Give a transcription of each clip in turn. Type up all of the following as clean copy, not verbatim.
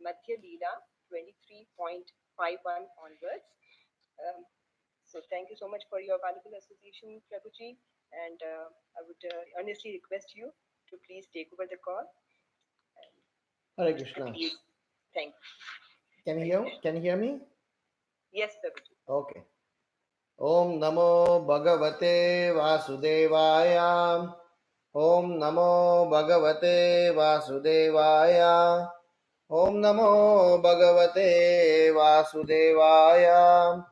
CC.Madhya.23.51 onwards. So thank you so much for your valuable association, Prabhuji, and I would earnestly request you to please take over the call. Hare Krishna. Please, thank you. Can you hear me? Yes, Prabhuji. Okay. Om Namo Bhagavate Vasudevaya. Om Namo Bhagavate Vasudevaya. Om Namo Bhagavate Vasudevaya.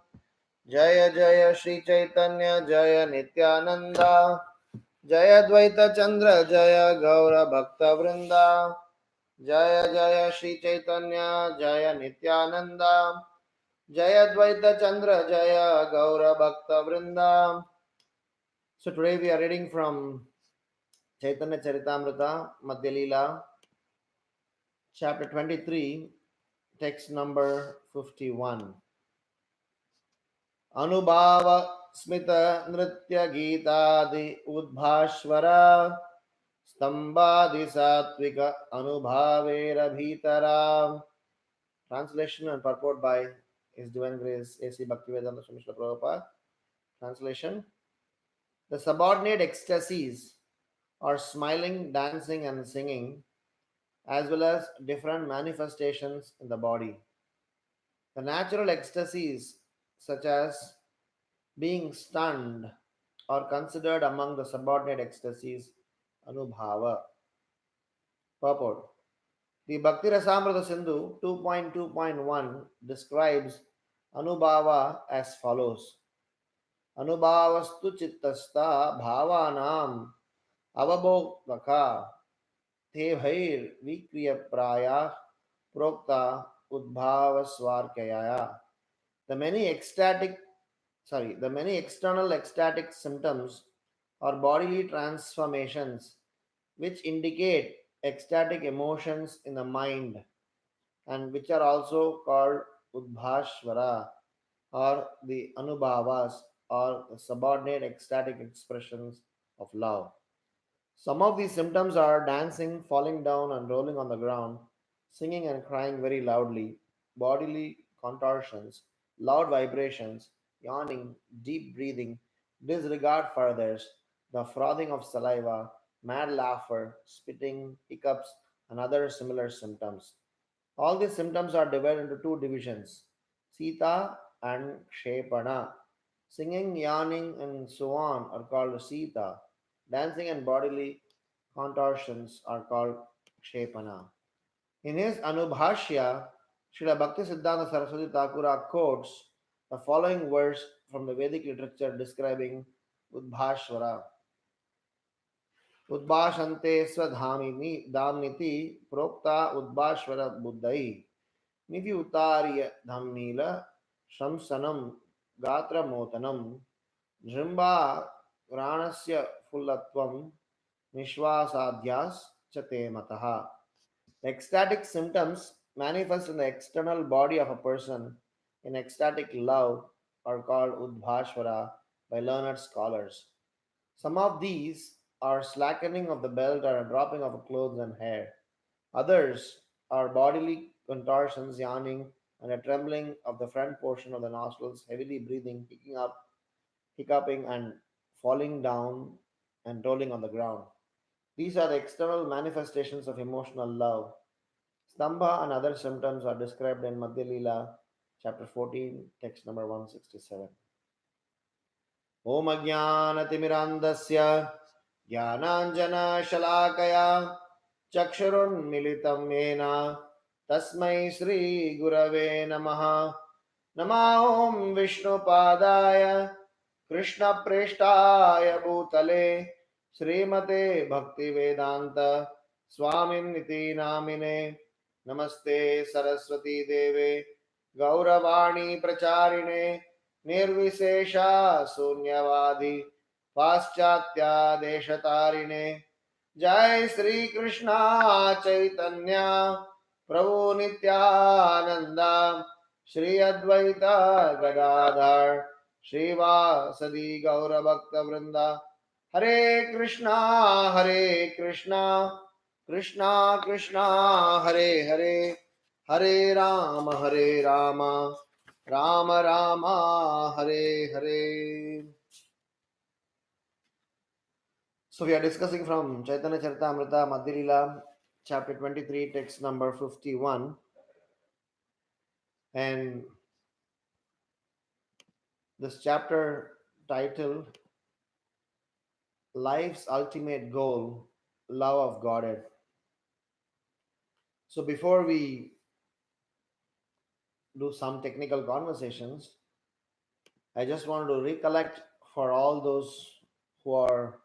Jaya Jaya Shri Chaitanya Jaya Nityananda. Jaya Dvaita Chandra Jaya Gaura Bhakta Vrinda. Jaya Jaya Shri Chaitanya Jaya Nityananda. Jaya Dvaita Chandra Jaya Gaura Bhakta Vrinda. So today we are reading from Chaitanya Charitamrita Madhya Leela, chapter 23, text number 51. Anubhava Smita Nritya Gitadi Udbhashvara Stambadi Satvika Anubhavera Bhitara. Translation and purport by His Divine Grace A.C. Bhaktivedanta Swami Srila Prabhupada. Translation: the subordinate ecstasies are smiling, dancing, and singing, as well as different manifestations in the body. The natural ecstasies, such as being stunned, are considered among the subordinate ecstasies, Anubhava. Purport: the Bhakti Rasamrita Sindhu 2.2.1 describes Anubhava as follows: Anubhavastu chittasta bhavanam avabhokvaka te bhair vikriya praya prokta udbhava swarkayaya. The many external ecstatic symptoms or bodily transformations which indicate ecstatic emotions in the mind and which are also called Udbhashvara or the Anubhavas or the subordinate ecstatic expressions of love. Some of these symptoms are dancing, falling down and rolling on the ground, singing and crying very loudly, bodily contortions, loud vibrations, yawning, deep breathing, disregard for others, the frothing of saliva, mad laughter, spitting, hiccups, and other similar symptoms. All these symptoms are divided into two divisions, Sita and Kshepana. Singing, yawning, and so on are called Sita. Dancing and bodily contortions are called Kshepana. In his Anubhashya, Srila Bhakti Siddhanta Saraswati Thakura quotes the following verse from the Vedic literature describing Udbhashvara. उद्भाषन्ते स्वधामिनि दाम्निति प्रोक्ता उद्भाश्वर बुद्धै निधि उतार्य धम्नील शंसनं गात्रमोतनं जृम्बा घ्राणस्य फुल्लत्वं निश्वासाध्यास च ते मतः. The ecstatic symptoms manifest in the external body of a person in ecstatic love are called Udbhashvara by learned scholars. Some of these are slackening of the belt or a dropping of clothes and hair. Others are bodily contortions, yawning, and a trembling of the front portion of the nostrils, heavily breathing, hiccuping, and falling down and rolling on the ground. These are the external manifestations of emotional love. Stambha and other symptoms are described in Madhya Leela, chapter 14, text number 167. Om Ajnanatimirandasya Jnananjana-shalakaya Chakshurunmilitam Yena Tasmai Shri Gurave Namaha. Nama Om Vishnu Padaya Krishna Preshtaya Bhutale Srimate Bhakti Vedanta Swamin Niti Namine. Namaste Saraswati Deve Gauravani Pracharine Nirvishesha Sunyavadi Paschatya Deshatarine. Jai Sri Krishna Chaitanya Prabhu Nityananda Shri Advaita Gadadhar Srivasadi Gaura Bhakta Vrinda. Hare Krishna Krishna Krishna Hare Hare Hare Rama, Rama Rama, Hare Hare. So we are discussing from Chaitanya Charitamrita Madhya chapter 23, text number 51. And this chapter title, Life's Ultimate Goal, Love of Godhead. So before we do some technical conversations, I just wanted to recollect for all those who are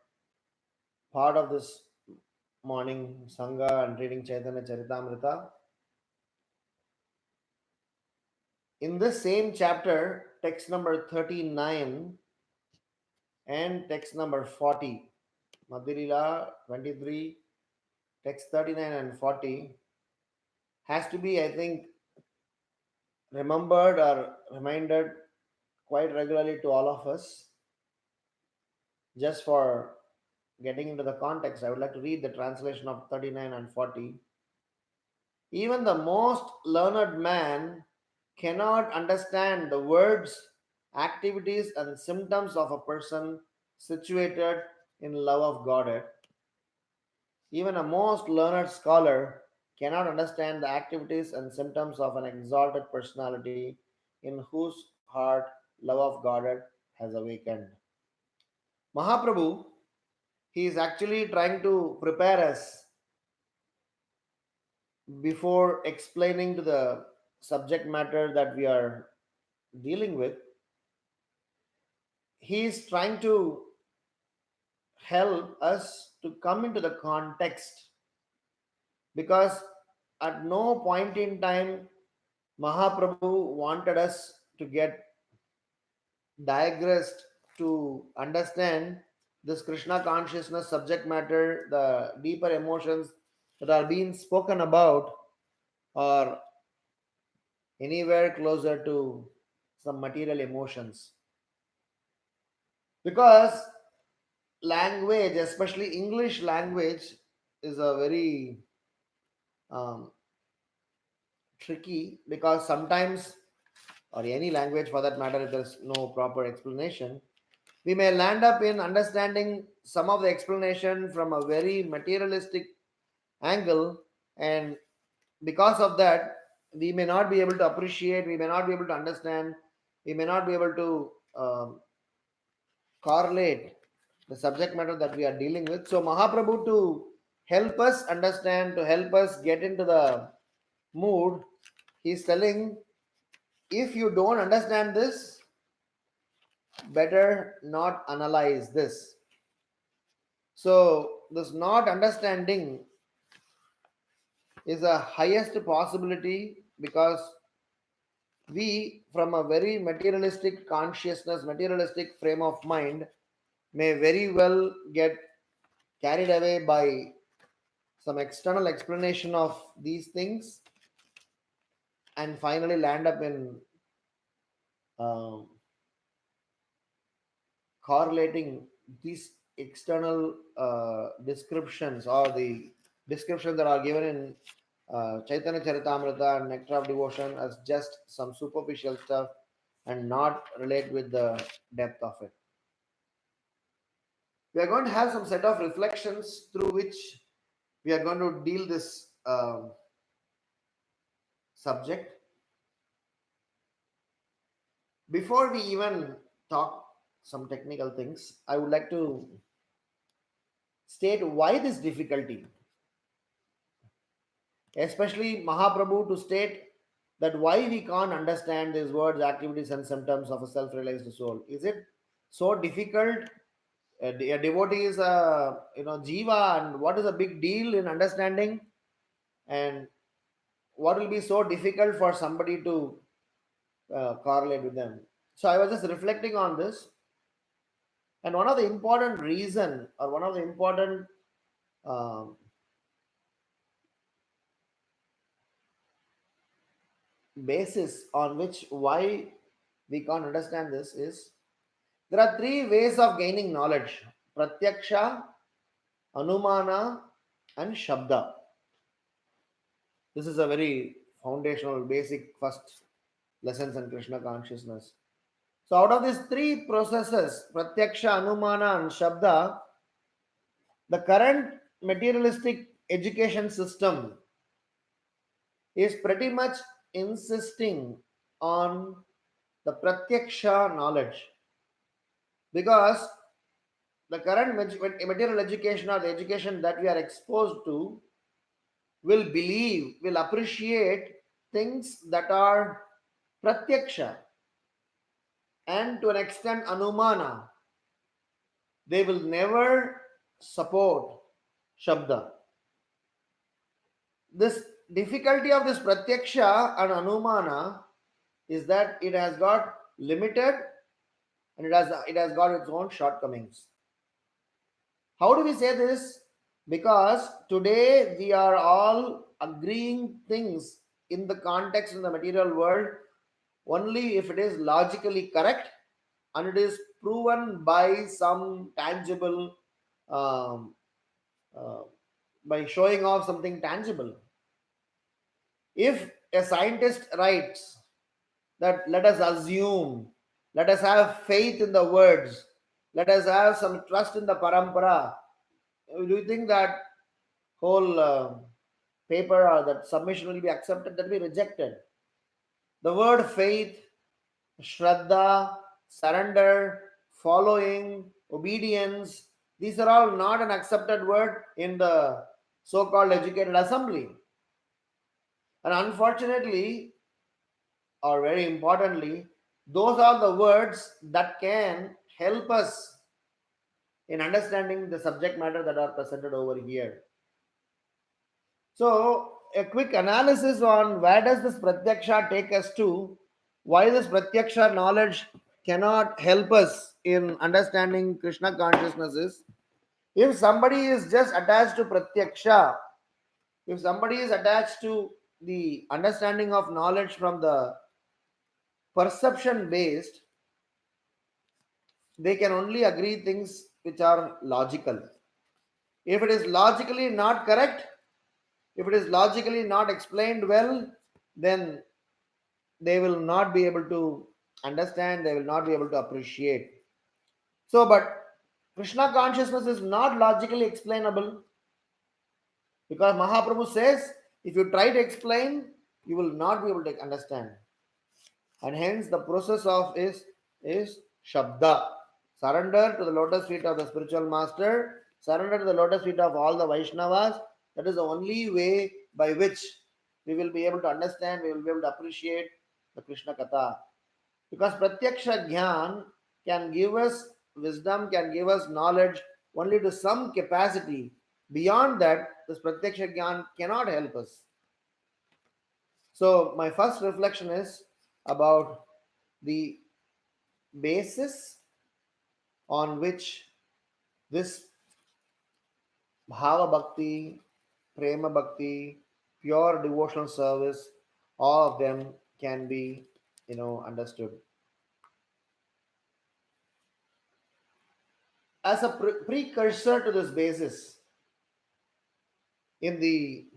part of this morning Sangha and reading Chaitanya Charitamrita. In this same chapter, text number 39 and text number 40, Madhya 23, text 39 and 40, has to be, I think, remembered or reminded quite regularly to all of us. Just for getting into the context, I would like to read the translation of 39 and 40. Even the most learned man cannot understand the words, activities, and symptoms of a person situated in love of God. Even a most learned scholar cannot understand the activities and symptoms of an exalted personality in whose heart love of God has awakened. Mahaprabhu, he is actually trying to prepare us before explaining to the subject matter that we are dealing with. He is trying to help us to come into the context, because at no point in time Mahaprabhu wanted us to get digressed to understand this Krishna consciousness subject matter, the deeper emotions that are being spoken about, or anywhere closer to some material emotions. Because language, especially English language, is a very um, tricky, because sometimes, or any language for that matter, if there's no proper explanation, we may land up in understanding some of the explanation from a very materialistic angle, and because of that, we may not be able to appreciate, we may not be able to understand, we may not be able to correlate the subject matter that we are dealing with. So, Mahaprabhu, to help us understand, to help us get into the mood, he's telling, if you don't understand this, better not analyze this. So, this not understanding is a highest possibility, because we, from a very materialistic consciousness, materialistic frame of mind, may very well get carried away by some external explanation of these things, and finally land up in um, correlating these external descriptions, or the descriptions that are given in Chaitanya Charitamrita and Nectar of Devotion, as just some superficial stuff and not relate with the depth of it. We are going to have some set of reflections through which we are going to deal this subject. Before we even talk some technical things, I would like to state why this difficulty, especially Mahaprabhu, to state that why we can't understand these words, activities, and symptoms of a self-realized soul. Is it so difficult? A devotee is a jiva, and what is a big deal in understanding, and what will be so difficult for somebody to correlate with them? So I was just reflecting on this, and one of the important reason, or one of the important um, basis on which why we can't understand this is, there are three ways of gaining knowledge: pratyaksha, anumana, and shabda. This is a very foundational, basic first lessons in Krishna consciousness. So, out of these three processes, Pratyaksha, Anumana, and Shabda, the current materialistic education system is pretty much insisting on the Pratyaksha knowledge, because the current material education or the education that we are exposed to will believe, will appreciate things that are Pratyaksha, and to an extent Anumana. They will never support Shabda. This difficulty of this Pratyaksha and Anumana is that it has got limited, and it has got its own shortcomings. How do we say this? Because today we are all agreeing things in the context in the material world only if it is logically correct and it is proven by some tangible, um, uh, by showing off something tangible. If a scientist writes that let us assume, let us have faith in the words, let us have some trust in the parampara, do you think that whole paper or that submission will be accepted? That will be rejected. The word faith, shraddha, surrender, following, obedience, these are all not an accepted word in the so-called educated assembly. And unfortunately, or very importantly, those are the words that can help us in understanding the subject matter that are presented over here. So, a quick analysis on where does this pratyaksha take us to, why this pratyaksha knowledge cannot help us in understanding Krishna consciousness is, if somebody is just attached to pratyaksha, if somebody is attached to the understanding of knowledge from the perception based, they can only agree things which are logical. If it is logically not correct, if it is logically not explained well, then they will not be able to understand, they will not be able to appreciate. So, but Krishna consciousness is not logically explainable, because Mahaprabhu says if you try to explain, you will not be able to understand. And hence the process of is Shabda. Surrender to the lotus feet of the spiritual master, surrender to the lotus feet of all the Vaishnavas. That is the only way by which we will be able to understand, we will be able to appreciate the Krishna Katha. Because Pratyaksha Gyan can give us wisdom, can give us knowledge only to some capacity. Beyond that, this Pratyaksha Gyan cannot help us. So, my first reflection is about the basis on which this Bhava Bhakti, Prema Bhakti, pure devotional service, all of them can be, understood. As a precursor to this basis, in the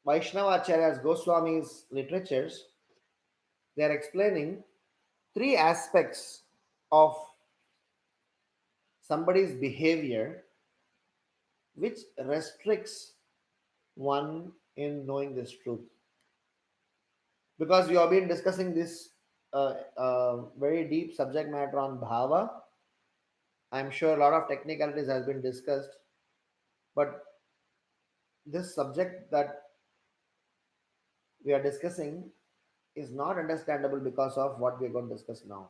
Vaishnava Acharyas Goswami's literatures, they are explaining three aspects of somebody's behavior which restricts one in knowing this truth. Because we have been discussing this very deep subject matter on bhava, I'm sure a lot of technicalities has been discussed, but this subject that we are discussing is not understandable because of what we are going to discuss now.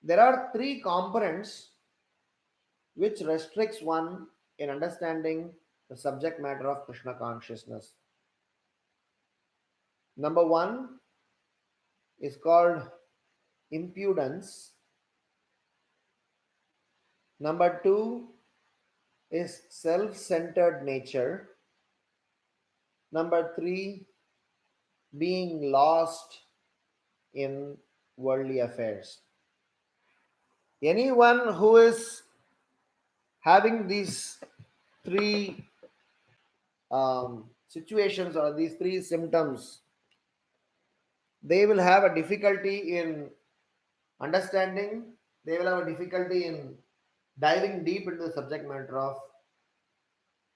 There are three components which restricts one in understanding the subject matter of Krishna consciousness. Number one is called impudence. Number two is self-centered nature. Number three, being lost in worldly affairs. Anyone who is having these three situations or these three symptoms, they will have a difficulty in understanding, they will have a difficulty in diving deep into the subject matter of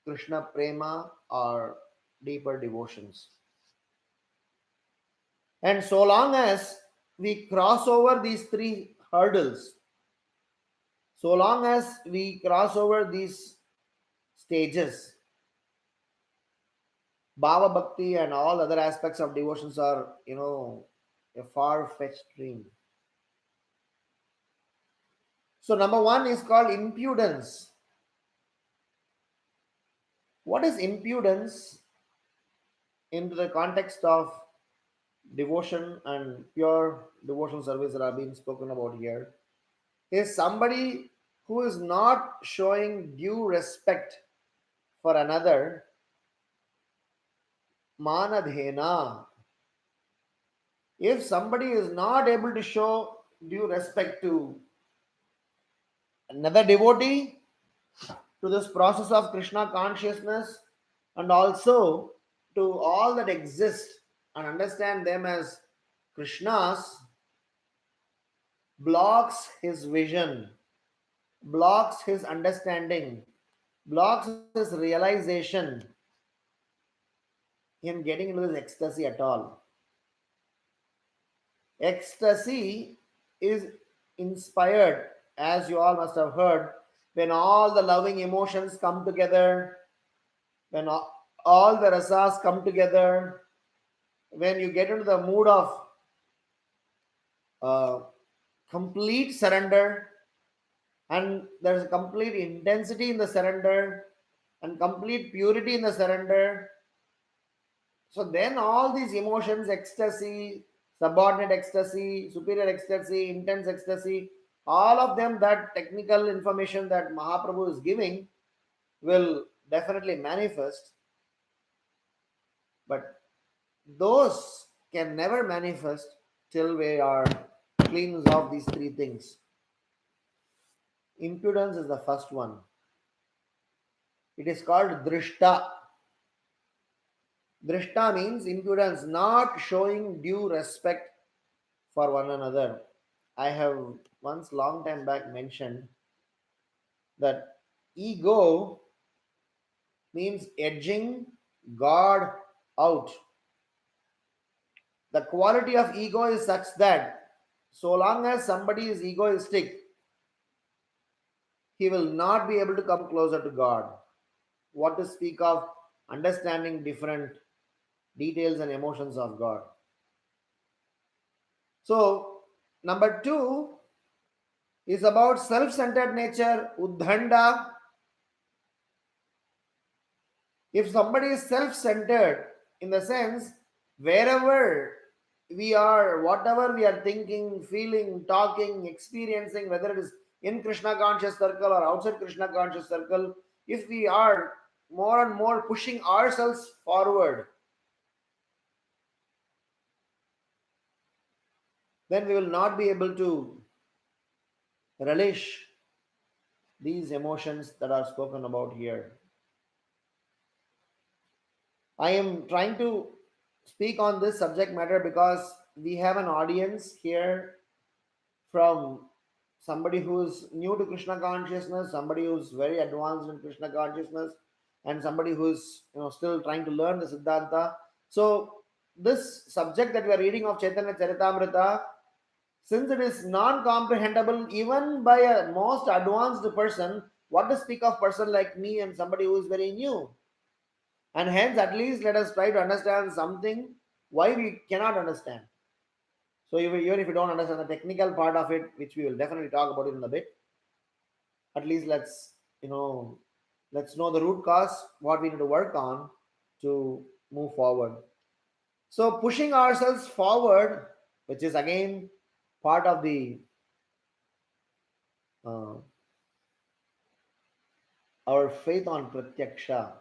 Krishna Prema or deeper devotions. And so long as we cross over these three hurdles, so long as we cross over these stages, Bhava Bhakti and all other aspects of devotions are, a far fetched dream. So, number one is called impudence. What is impudence into the context of devotion and pure devotional service that are being spoken about here? Is somebody who is not showing due respect for another, manadhena. If somebody is not able to show due respect to another devotee, to this process of Krishna consciousness, and also to all that exist and understand them as Krishna's, blocks his vision, blocks his understanding, blocks his realization in getting into this ecstasy at all. Ecstasy is inspired, as you all must have heard, when all the loving emotions come together, when all the rasas come together, when you get into the mood of uh, complete surrender, and there's a complete intensity in the surrender and complete purity in the surrender. So then all these emotions, ecstasy, subordinate ecstasy, superior ecstasy, intense ecstasy, all of them, that technical information that Mahaprabhu is giving will definitely manifest, but those can never manifest till we are cleans of these three things. Impudence is the first one. It is called drishta. Drishta means impudence, not showing due respect for one another. I have once long time back mentioned that ego means edging God out. The quality of ego is such that so long as somebody is egoistic, he will not be able to come closer to God. What to speak of understanding different details and emotions of God. So, number two is about self centered nature, uddhanda. If somebody is self centered, in the sense, wherever we are, whatever we are thinking, feeling, talking, experiencing, whether it is in Krishna conscious circle or outside Krishna conscious circle, if we are more and more pushing ourselves forward, then we will not be able to relish these emotions that are spoken about here. I am trying to speak on this subject matter because we have an audience here from somebody who's new to Krishna consciousness, somebody who's very advanced in Krishna consciousness, and somebody who's still trying to learn the Siddhanta. So this subject that we are reading of Chaitanya Charitamrita, since it is non-comprehensible even by a most advanced person, what to speak of person like me and somebody who is very new? And hence, at least let us try to understand something why we cannot understand. So even if you don't understand the technical part of it, which we will definitely talk about it in a bit, at least let's know the root cause, what we need to work on to move forward. So pushing ourselves forward, which is again part of the uh, our faith on pratyaksha,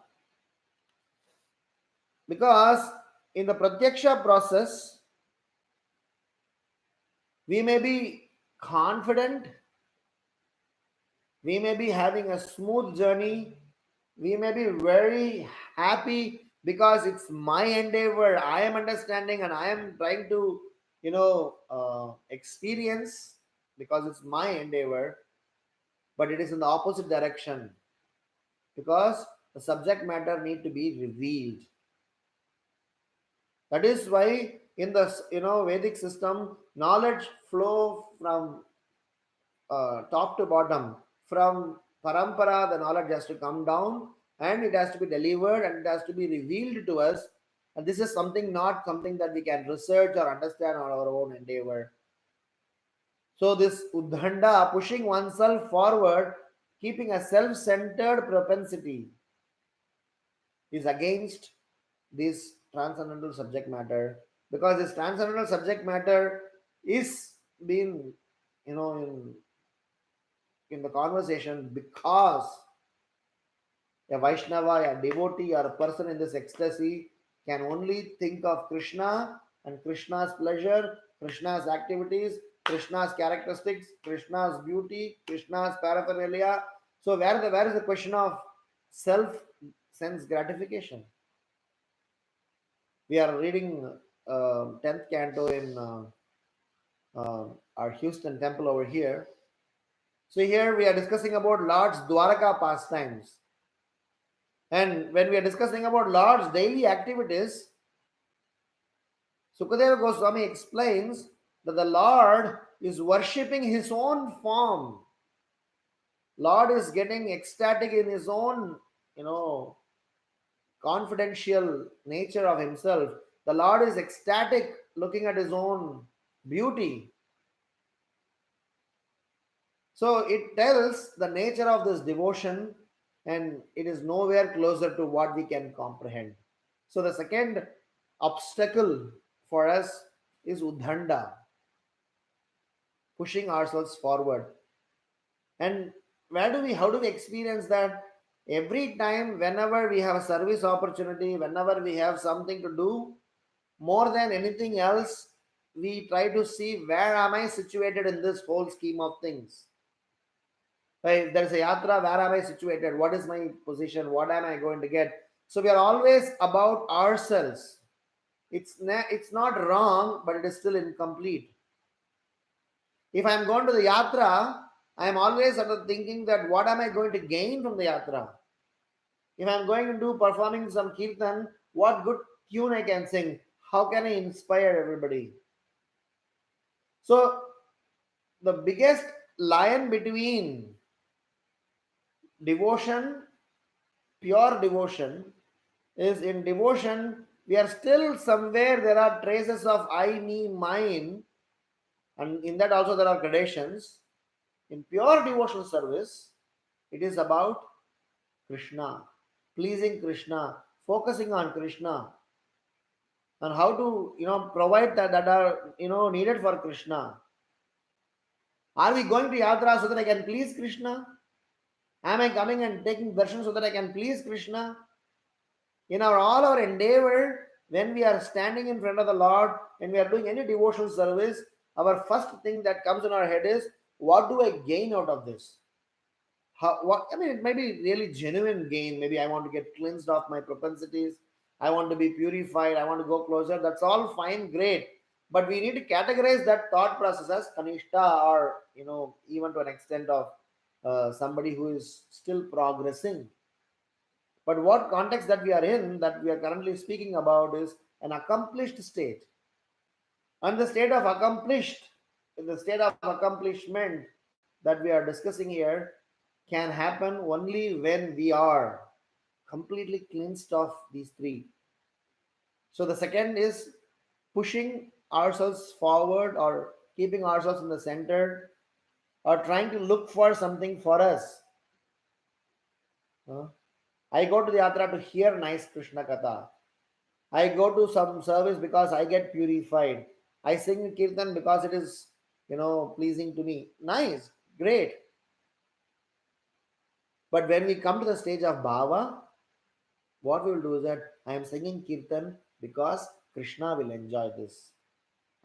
because in the pratyaksha process we may be confident We may be having a smooth journey. We may be very happy because it's my endeavor. I am understanding and I am trying to, experience because it's my endeavor. But it is in the opposite direction because the subject matter need to be revealed. That is why in the Vedic system, knowledge flow from top to bottom. From parampara, the knowledge has to come down and it has to be delivered and it has to be revealed to us. And this is something not something that we can research or understand on our own endeavor. So this Uddhanda, pushing oneself forward, keeping a self-centered propensity, is against this transcendental subject matter, because this transcendental subject matter is being, in the conversation, because a Vaishnava, a devotee, or a person in this ecstasy can only think of Krishna and Krishna's pleasure, Krishna's activities, Krishna's characteristics, Krishna's beauty, Krishna's paraphernalia. So where is the question of self sense gratification? We are reading 10th canto in our Houston temple over here. So here we are discussing about Lord's Dwaraka pastimes. And when we are discussing about Lord's daily activities, Sukadeva Goswami explains that the Lord is worshipping his own form. Lord is getting ecstatic in his own, confidential nature of himself. The Lord is ecstatic looking at his own beauty. So it tells the nature of this devotion, and it is nowhere closer to what we can comprehend. So the second obstacle for us is Uddhanda, pushing ourselves forward. And how do we experience that? Every time, whenever we have a service opportunity, whenever we have something to do, more than anything else, we try to see where am I situated in this whole scheme of things. If there's a yatra, where am I situated? What is my position? What am I going to get? So we are always about ourselves. It's not wrong, but it is still incomplete. If I'm going to the yatra, I am always under thinking that what am I going to gain from the yatra? If I'm going to do performing some kirtan, what good tune I can sing? How can I inspire everybody? So the biggest line between devotion, pure devotion, is in devotion, we are still somewhere, there are traces of I, me, mine, and in that also there are gradations. In pure devotional service, it is about Krishna, pleasing Krishna, focusing on Krishna, and how to provide that are needed for Krishna. Are we going to yatra so that I can please Krishna? Am I coming and taking darshan so that I can please Krishna? In all our endeavor, when we are standing in front of the Lord, when we are doing any devotional service, our first thing that comes in our head is, what do I gain out of this? It may be really genuine gain. Maybe I want to get cleansed of my propensities. I want to be purified. I want to go closer. That's all fine, great. But we need to categorize that thought process as kanishta, or even to an extent of somebody who is still progressing. But what context that we are in, that we are currently speaking about, is an accomplished state. And the state of accomplished, the state of accomplishment that we are discussing here, can happen only when we are completely cleansed of these three. So the second is pushing ourselves forward, or keeping ourselves in the center, or trying to look for something for us. I go to the yatra to hear nice Krishna Katha. I go to some service because I get purified. I sing kirtan because it is, pleasing to me. Nice, great. But when we come to the stage of bhava, what we will do is that I am singing kirtan because Krishna will enjoy this.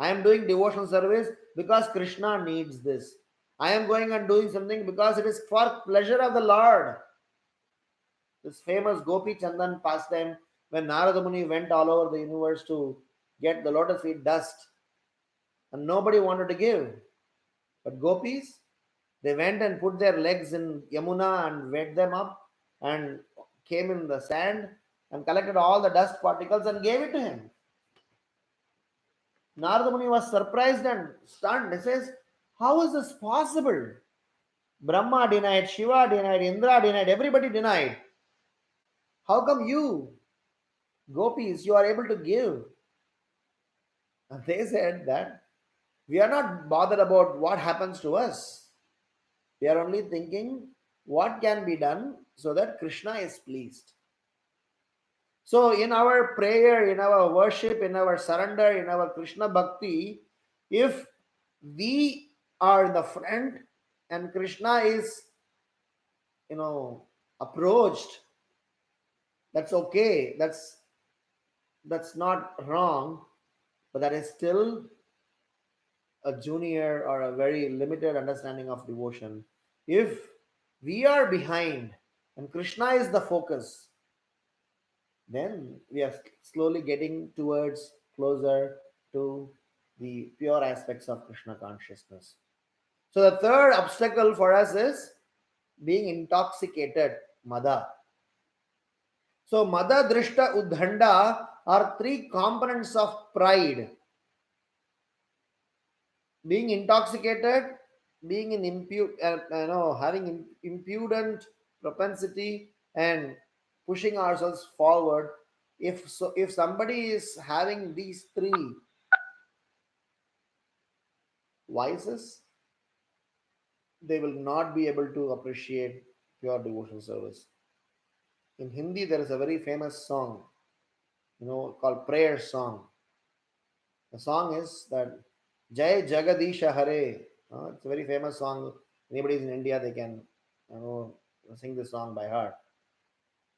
I am doing devotional service because Krishna needs this. I am going and doing something because it is for pleasure of the Lord. This famous Gopi Chandan pastime when Narada Muni went all over the universe to get the lotus feet dust and nobody wanted to give. But gopis, they went and put their legs in Yamuna and wet them up and came in the sand and collected all the dust particles and gave it to him. Narada Muni was surprised and stunned. He says, how is this possible? Brahma denied, Shiva denied, Indra denied, everybody denied. How come you, gopis, you are able to give? And they said that we are not bothered about what happens to us. We are only thinking what can be done so that Krishna is pleased. So, in our prayer, in our worship, in our surrender, in our Krishna bhakti, if we are in the front and Krishna is, approached, that's okay. That's not wrong, but that is still a junior or a very limited understanding of devotion. If we are behind and Krishna is the focus, then we are slowly getting towards closer to the pure aspects of Krishna consciousness. So the third obstacle for us is being intoxicated, mada. So mada, drishta, udhanda are three components of pride. Being intoxicated, being in having impudent propensity and pushing ourselves forward. If somebody is having these three vices, they will not be able to appreciate pure devotional service. In Hindi, there is a very famous song, called prayer song. The song is that Jai Jagadisha Hare. It's a very famous song. Anybody is in India, they can you know, sing this song by heart.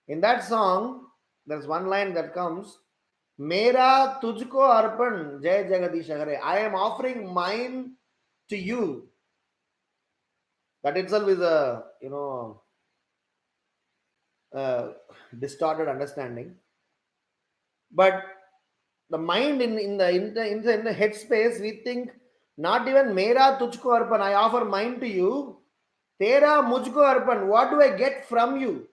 In that song, there's one line that comes, Mera tujko arpan, Jai Jagadisha Hare. I am offering mine to you. That itself is a uh, distorted understanding. But the mind in the headspace, we think not even Mera tujko arpan, I offer mine to you. Tera mujhko arpan, what do I get from you?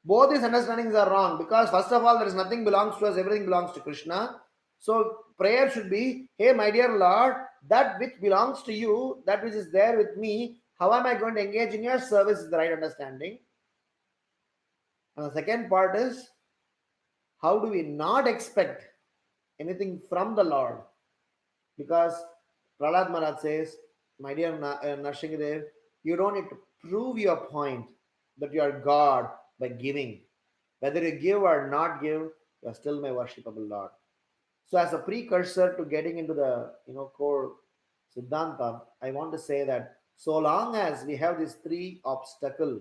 Both these understandings are wrong because first of all, there is nothing belongs to us, everything belongs to Krishna. So prayer should be, hey my dear Lord, that which belongs to you, that which is there with me, how am I going to engage in your service is the right understanding. And the second part is, how do we not expect anything from the Lord? Because Prahlad Maharaj says, my dear Narshingadev, you don't need to prove your point that you are God by giving. Whether you give or not give, you are still my worshipable Lord. So, as a precursor to getting into the core Siddhanta, I want to say that so long as we have these three obstacle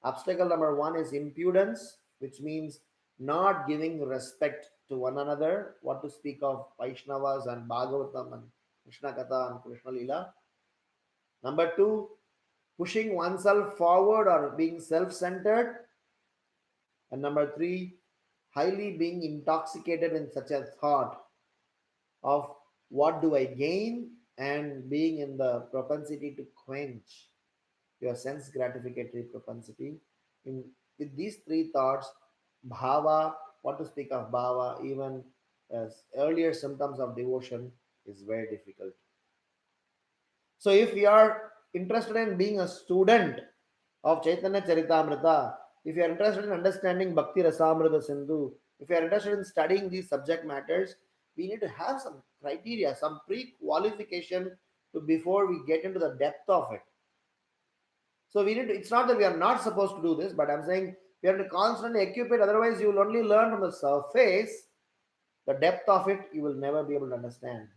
number one is impudence, which means not giving respect to one another. What to speak of Vaishnavas and Bhagavatam and Krishna Katha and Krishna Lila. Number two, pushing oneself forward or being self centered. And number three, highly being intoxicated in such a thought of what do I gain and being in the propensity to quench your sense gratificatory propensity. In with these three thoughts, bhava, what to speak of bhava, even as earlier symptoms of devotion is very difficult. So if we are interested in being a student of Chaitanya Charitamrita, if you are interested in understanding Bhakti Rasamrita Sindhu, if you are interested in studying these subject matters, we need to have some criteria, some pre-qualification to before we get into the depth of it. So we need to, it's not that we are not supposed to do this, but I'm saying we have to constantly equip it, otherwise you will only learn from the surface. The depth of it you will never be able to understand.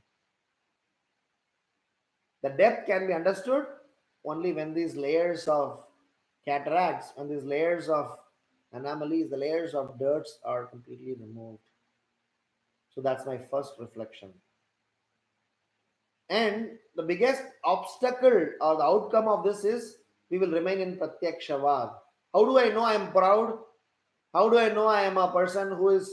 The depth can be understood only when these layers of cataracts and these layers of anomalies, the layers of dirts are completely removed. So that's my first reflection. And the biggest obstacle or the outcome of this is we will remain in Pratyakshavad. How do I know I am proud? How do I know I am a person who is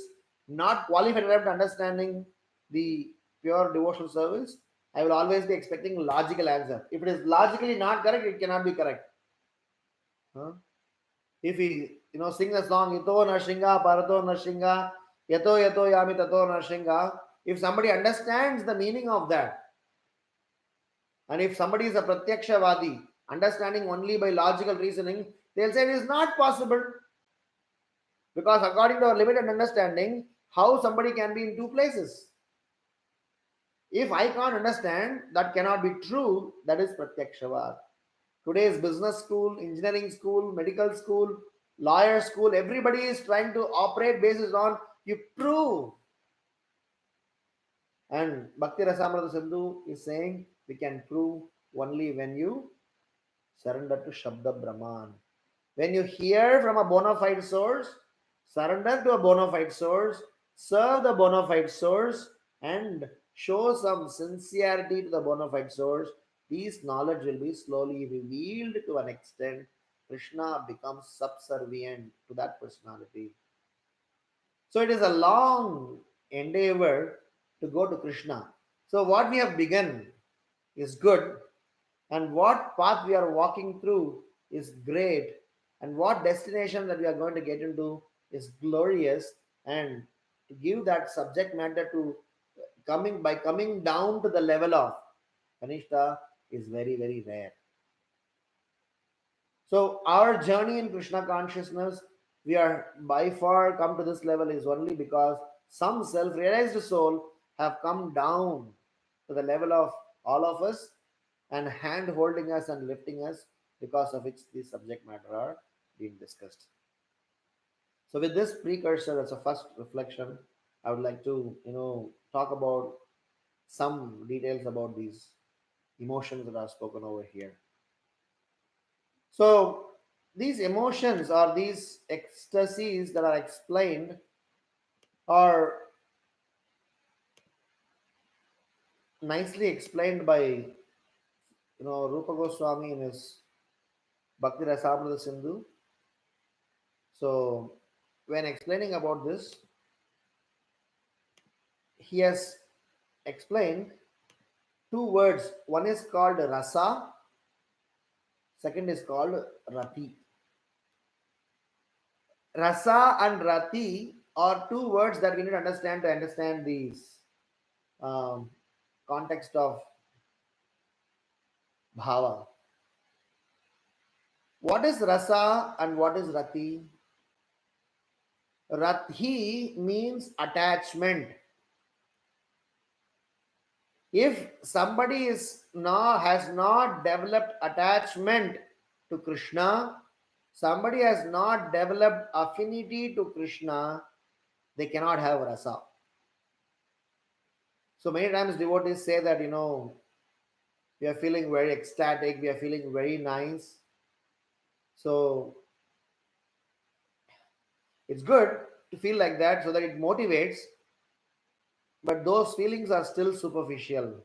not qualified enough to understanding the pure devotional service? I will always be expecting logical answer. If it is logically not correct, it cannot be correct. Huh? If he sing the song Ito Narshinga Parato Narshinga Yato Yato Yami Tato Narshinga, if somebody understands the meaning of that, and if somebody is a Pratyakshavadi, understanding only by logical reasoning, they'll say it is not possible. Because according to our limited understanding, how somebody can be in two places? If I can't understand, that cannot be true. That is Pratyakshavad. Today's business school, engineering school, medical school, lawyer school, everybody is trying to operate basis on you prove. And Bhakti Rasamrita Sindhu is saying we can prove only when you surrender to Shabda Brahman. When you hear from a bona fide source, surrender to a bona fide source, serve the bona fide source, and show some sincerity to the bona fide source, these knowledge will be slowly revealed to an extent. Krishna becomes subservient to that personality. So it is a long endeavor to go to Krishna. So what we have begun is good, and what path we are walking through is great, and what destination that we are going to get into is glorious. And to give that subject matter to coming down to the level of Kanishta is very, very rare. So our journey in Krishna consciousness, we are by far come to this level is only because some self-realized soul have come down to the level of all of us and hand holding us and lifting us, because of which the subject matter are being discussed. So with this precursor as a first reflection, I would like to talk about some details about these emotions that are spoken over here. So these emotions or these ecstasies that are explained are nicely explained by Rupa Goswami in his Bhakti Rasamrita Sindhu. So when explaining about this, he has explained two words. One is called rasa, second is called rati. Rasa and rati are two words that we need to understand these um, context of bhava. What is rasa and what is rati? Rati means attachment. If somebody has not developed attachment to Krishna, somebody has not developed affinity to Krishna, they cannot have rasa. So many times devotees say that we are feeling very ecstatic, we are feeling very nice. So it's good to feel like that so that it motivates, but those feelings are still superficial.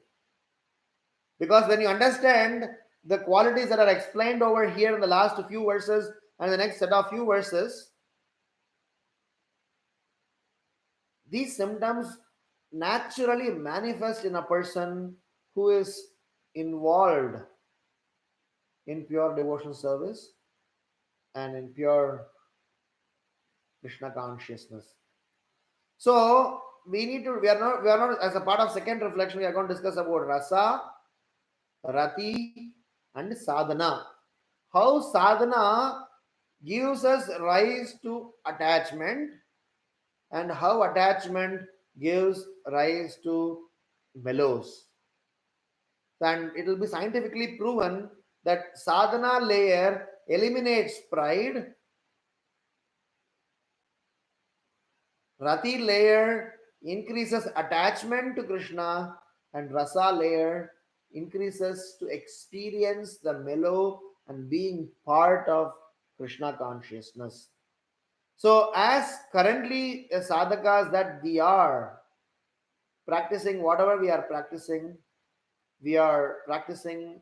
Because when you understand the qualities that are explained over here in the last few verses and the next set of few verses, these symptoms naturally manifest in a person who is involved in pure devotional service and in pure Krishna consciousness. So we are not as a part of second reflection, we are going to discuss about rasa, rati, and sadhana. How sadhana gives us rise to attachment, and how attachment gives rise to mellows. And it will be scientifically proven that sadhana layer eliminates pride, rati layer increases attachment to Krishna, and rasa layer increases to experience the mellow and being part of Krishna consciousness. So, as currently sadhakas that we are practicing, whatever we are practicing, we are practicing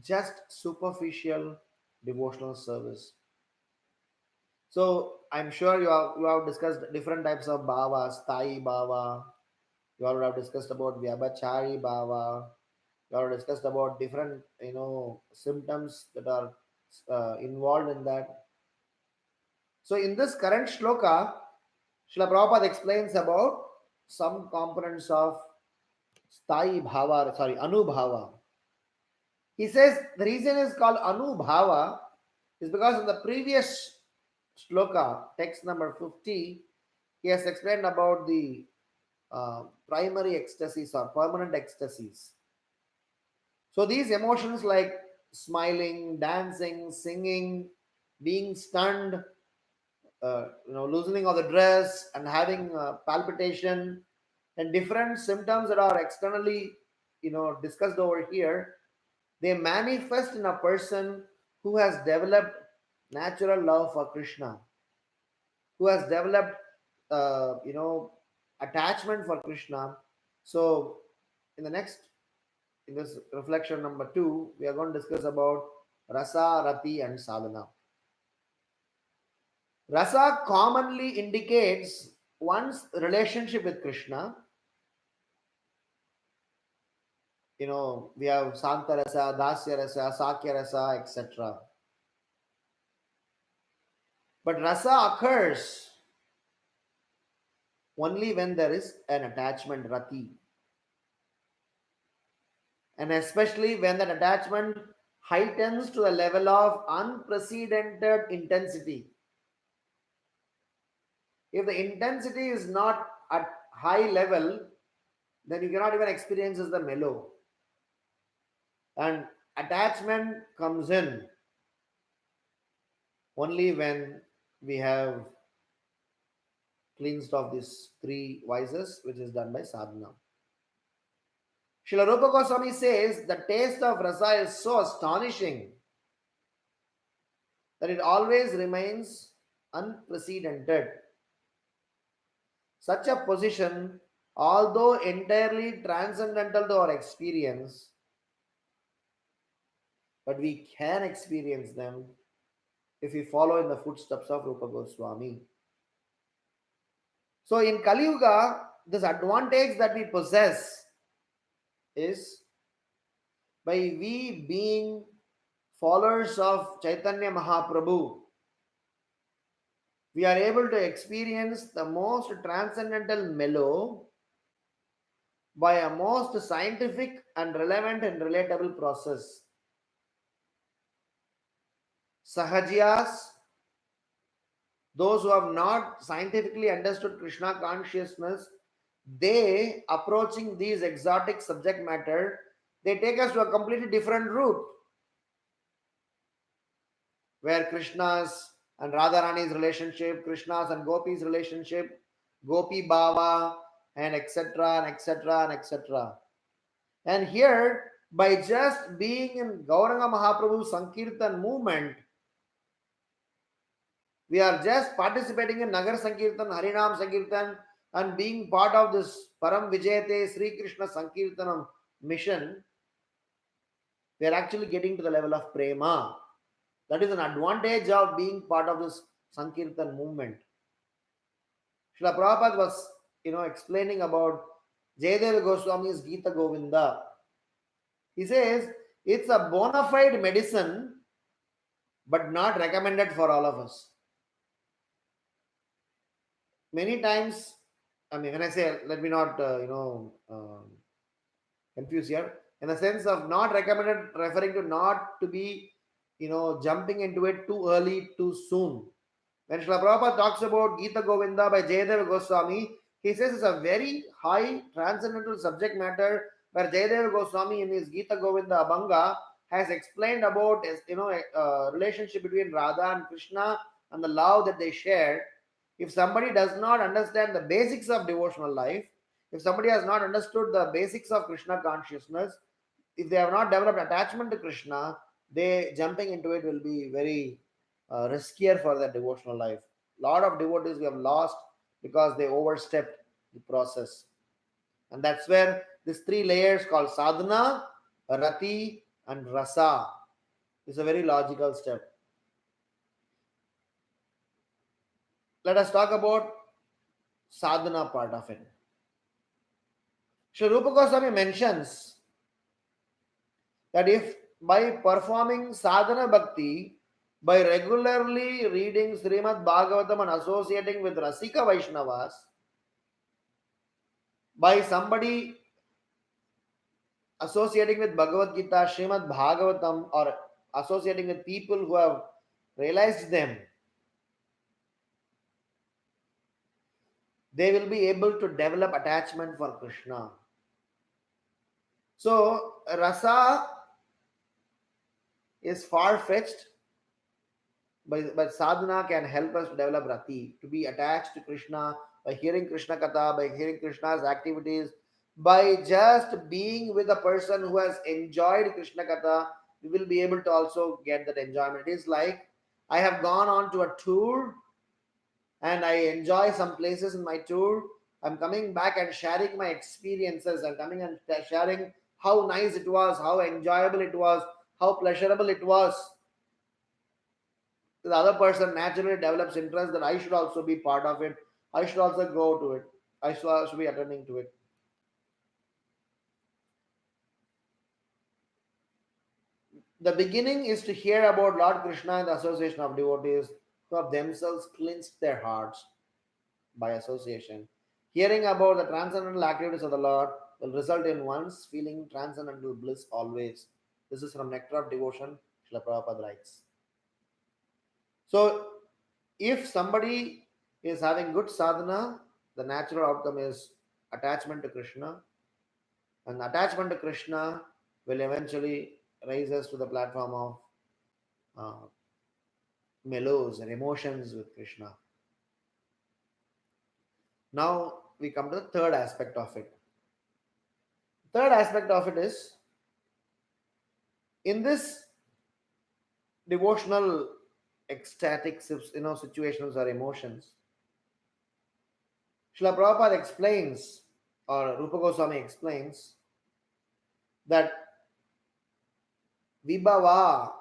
just superficial devotional service. So I'm sure you have discussed different types of bhava, sthai bhava. You all have discussed about vyabhachari bhava. You all discussed about different symptoms that are involved in that. So in this current shloka, Srila Prabhupada explains about some components of sthai bhava, sorry, anubhava. He says the reason is called anubhava is because in the previous shloka, text number 50, he has explained about the primary ecstasies or permanent ecstasies. So these emotions like smiling, dancing, singing, being stunned, loosening of the dress, and having palpitation, and different symptoms that are externally, discussed over here, they manifest in a person who has developed natural love for Krishna, who has developed, attachment for Krishna. So, in the next, in this reflection number 2, we are going to discuss about rasa, rati, and sadhana. Rasa commonly indicates one's relationship with Krishna. We have Santa Rasa, Dasya Rasa, Sakya Rasa, etc. But rasa occurs only when there is an attachment, rati, and especially when that attachment heightens to the level of unprecedented intensity. If the intensity is not at high level, then you cannot even experience the mellow. And attachment comes in only when we have cleansed off these three vices, which is done by sadhana. Srila Rupa Goswami says the taste of rasa is so astonishing that it always remains unprecedented. Such a position, although entirely transcendental to our experience, but we can experience them if we follow in the footsteps of Rupa Goswami. So in Kali Yuga, this advantage that we possess is by we being followers of Chaitanya Mahaprabhu, we are able to experience the most transcendental mellow by a most scientific and relevant and relatable process. Sahajiyas, those who have not scientifically understood Krishna consciousness, they approaching these exotic subject matter, they take us to a completely different route where Krishna's and Radharani's relationship, Krishna's and Gopi's relationship, Gopi Bhava, and etc. and etc. and etc. And here, by just being in Gauranga Mahaprabhu's Sankirtan movement, we are just participating in Nagar Sankirtan, Harinam Sankirtan, and being part of this Param Vijayate Sri Krishna Sankirtanam mission, we are actually getting to the level of prema. That is an advantage of being part of this Sankirtan movement. Srila Prabhupada was, explaining about Jayadeva Goswami's Gita Govinda. He says it's a bona fide medicine, but not recommended for all of us. Many times, when I say, let me not, confuse here, in the sense of not recommended, referring to not to be, jumping into it too early, too soon. When Srila Prabhupada talks about Gita Govinda by Jayadeva Goswami, he says it's a very high transcendental subject matter where Jayadeva Goswami in his Gita Govinda Abhanga has explained about relationship between Radha and Krishna and the love that they share. If somebody does not understand the basics of devotional life, if somebody has not understood the basics of Krishna consciousness, if they have not developed attachment to Krishna, they jumping into it will be very riskier for their devotional life. A lot of devotees we have lost because they overstepped the process. And that's where these three layers called sadhana, Rati and Rasa is a very logical step. Let us talk about sadhana part of it. Sri Rupa Goswami mentions that if by performing sadhana bhakti, by regularly reading Srimad Bhagavatam and associating with Rasika Vaishnavas, by somebody associating with Bhagavad Gita, Srimad Bhagavatam, or associating with people who have realized them, they will be able to develop attachment for Krishna. So, rasa is far fetched, but sadhana can help us to develop rati, to be attached to Krishna by hearing Krishna Katha, by hearing Krishna's activities, by just being with a person who has enjoyed Krishna Katha, we will be able to also get that enjoyment. It is like I have gone on to a tour and I enjoy some places in my tour. I'm coming back and sharing my experiences. I'm coming and sharing how nice it was, how enjoyable it was, how pleasurable it was. The other person naturally develops interest that I should also be part of it. I should also go to it. I should also be attending to it. The beginning is to hear about Lord Krishna and the association of devotees who have themselves cleansed their hearts by association. Hearing about the transcendental activities of the Lord will result in one's feeling transcendental bliss always. This is from Nectar of Devotion, Srila Prabhupada writes. So, if somebody is having good sadhana, the natural outcome is attachment to Krishna, and attachment to Krishna will eventually raise us to the platform of uh, mellows and emotions with Krishna. Now we come to the third aspect of it. Third aspect of it is in this devotional ecstatic situations or emotions. Srila Prabhupada explains, or Rupa Goswami explains, that vibhava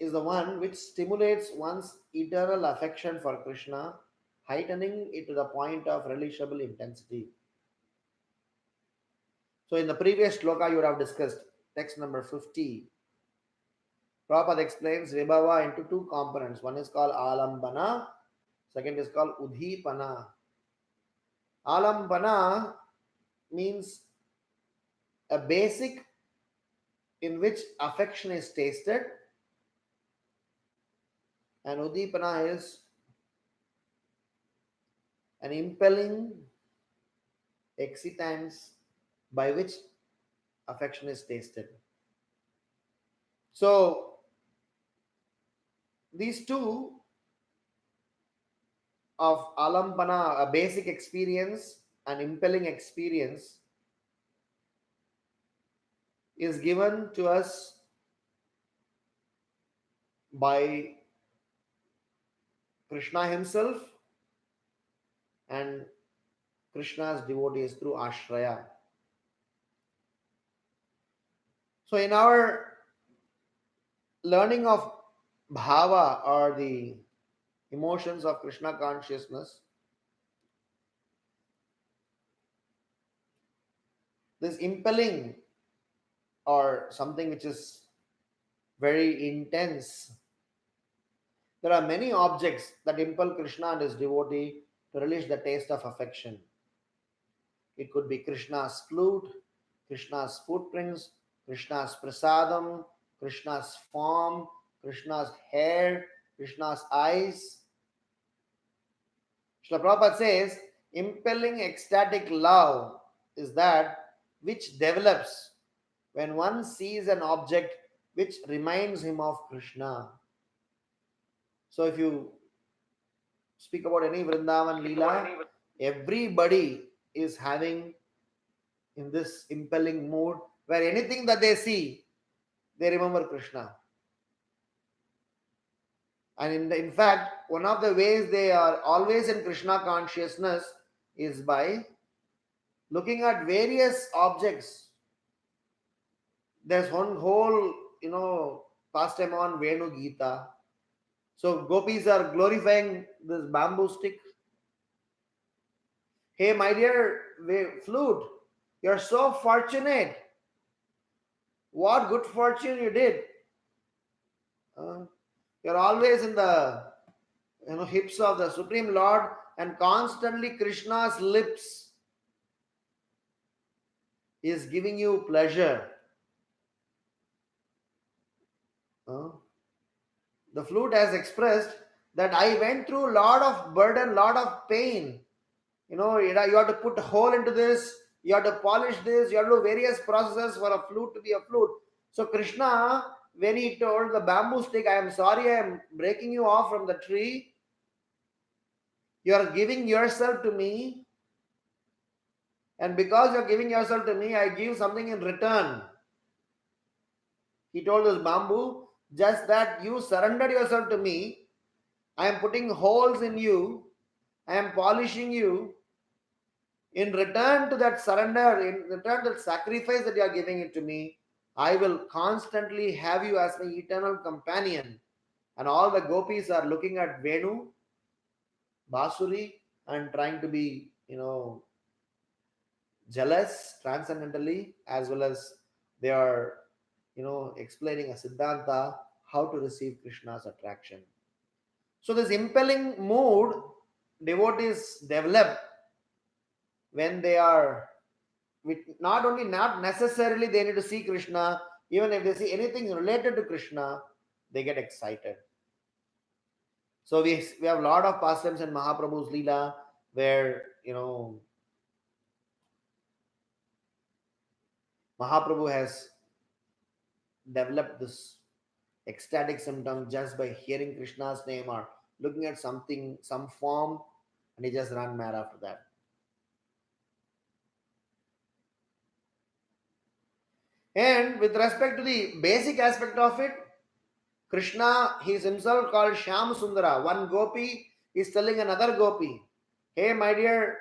is the one which stimulates one's eternal affection for Krishna, heightening it to the point of relishable intensity. So, in the previous shloka, you would have discussed text number 50. Prabhupada explains vibhava into two components. One is called alambana, second is called udhipana. Alambana means a basic in which affection is tasted, and udipana is an impelling excitance by which affection is tasted. So these two of alambana, a basic experience, an impelling experience, is given to us by Krishna himself and Krishna's devotees through ashraya. So in our learning of bhava or the emotions of Krishna consciousness, this impelling or something which is very intense, there are many objects that impel Krishna and his devotee to release the taste of affection. It could be Krishna's flute, Krishna's footprints, Krishna's prasadam, Krishna's form, Krishna's hair, Krishna's eyes. Srila Prabhupada says, impelling ecstatic love is that which develops when one sees an object which reminds him of Krishna. So if you speak about any Vrindavan Leela, everybody is having in this impelling mood where anything that they see, they remember Krishna. And in fact, one of the ways they are always in Krishna consciousness is by looking at various objects There's one whole, pastime on Venu Gita. So gopis are glorifying this bamboo stick. Hey, my dear flute, you're so fortunate. What good fortune you did. Uh, you're always in the hips of the Supreme Lord, and constantly Krishna's lips is giving you pleasure. Uh, the flute has expressed that I went through a lot of burden, lot of pain. You have to put a hole into this, you have to polish this, you have to do various processes for a flute to be a flute. So Krishna, when he told the bamboo stick, I am sorry, I am breaking you off from the tree, you are giving yourself to me, and because you are giving yourself to me, I give something in return. He told this bamboo, just that you surrendered yourself to me, I am putting holes in you, I am polishing you. In return to that surrender, in return to that sacrifice that you are giving it to me, I will constantly have you as my eternal companion. And all the gopis are looking at Venu, Basuri, and trying to be, jealous transcendentally, as well as they are, explaining a Siddhanta how to receive Krishna's attraction. So, this impelling mood devotees develop when they are with, not only, not necessarily they need to see Krishna, even if they see anything related to Krishna, they get excited. So we have a lot of pastimes in Mahaprabhu's Leela where Mahaprabhu has developed this ecstatic symptom just by hearing Krishna's name or looking at something, some form, and he just ran mad after that. And with respect to the basic aspect of it, Krishna, he is himself called Shyam Sundara. One gopi is telling another gopi, hey, my dear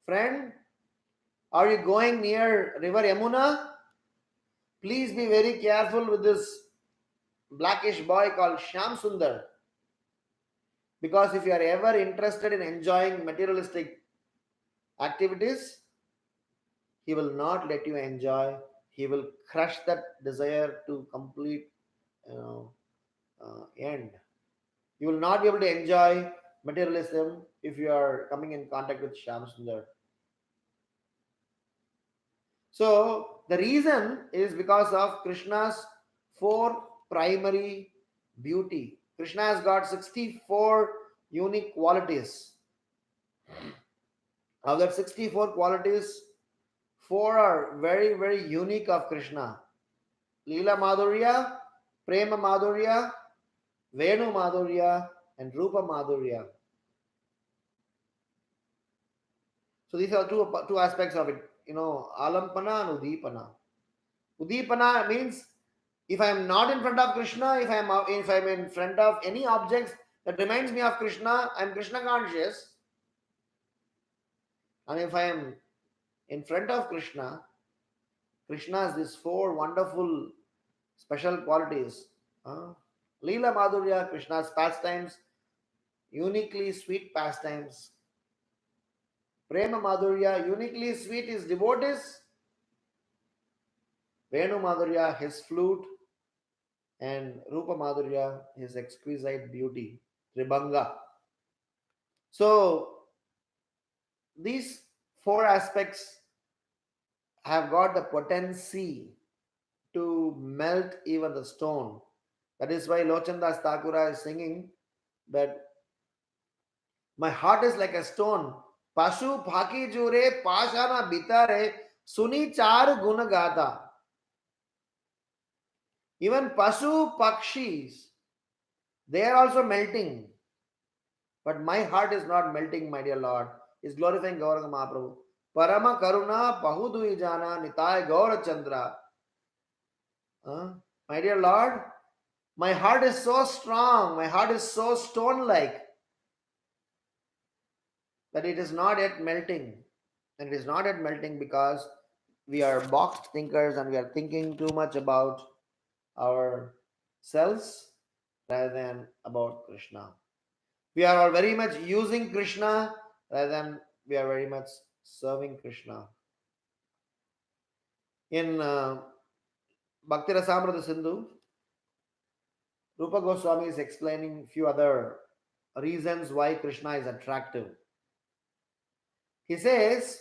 friend, are you going near river Yamuna? Please be very careful with this blackish boy called Shyam Sundar. Because if you are ever interested in enjoying materialistic activities, he will not let you enjoy. He will crush that desire to complete end. You will not be able to enjoy materialism if you are coming in contact with Shyam Sundar. So the reason is because of Krishna's four primary beauty. Krishna has got 64 unique qualities. Of that 64 qualities, four are very, very unique of Krishna. Leela Madhurya, Prema Madhurya, Venu Madhurya, and Rupa Madhurya. So these are two aspects of it. Alampana and Udipana. Udipana means if I am not in front of Krishna, if I'm in front of any objects that reminds me of Krishna, I'm Krishna conscious. And if I am in front of Krishna, Krishna has these four wonderful special qualities. Leela Madhurya, Krishna's pastimes, uniquely sweet pastimes. Prema Madhurya, uniquely sweet his devotees. Venu Madhurya, his flute. And Rupa Madhurya, his exquisite beauty. Tribhanga. So these four aspects have got the potency to melt even the stone. That is why Lochandas Thakura is singing that my heart is like a stone. Pashu phaki jure pashana bitare suni char gunagata. Even Pashu Pakshis, they are also melting. But my heart is not melting, my dear Lord. Is glorifying Gauranga Mahaprabhu. Parama Karuna Bahudui Jana Nitai Gaura Chandra. My dear Lord, my heart is so strong, my heart is so stone like that it is not yet melting. And it is not yet melting because we are boxed thinkers and we are thinking too much about ourselves rather than about Krishna. We are very much using Krishna rather than we are very much serving Krishna. In Bhakti Rasamrita Sindhu, Rupa Goswami is explaining few other reasons why Krishna is attractive. He says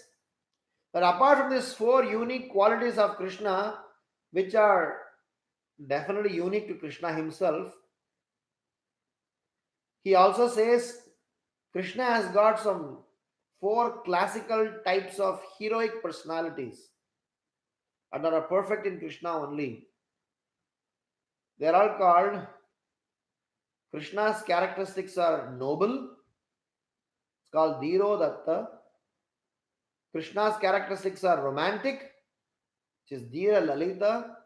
that apart from these four unique qualities of Krishna, which are definitely unique to Krishna himself, he also says Krishna has got some four classical types of heroic personalities and are perfect in Krishna only. They are all called Krishna's characteristics are noble, it's called Dhiro Datta. Krishna's characteristics are romantic, which is Dhira Lalita.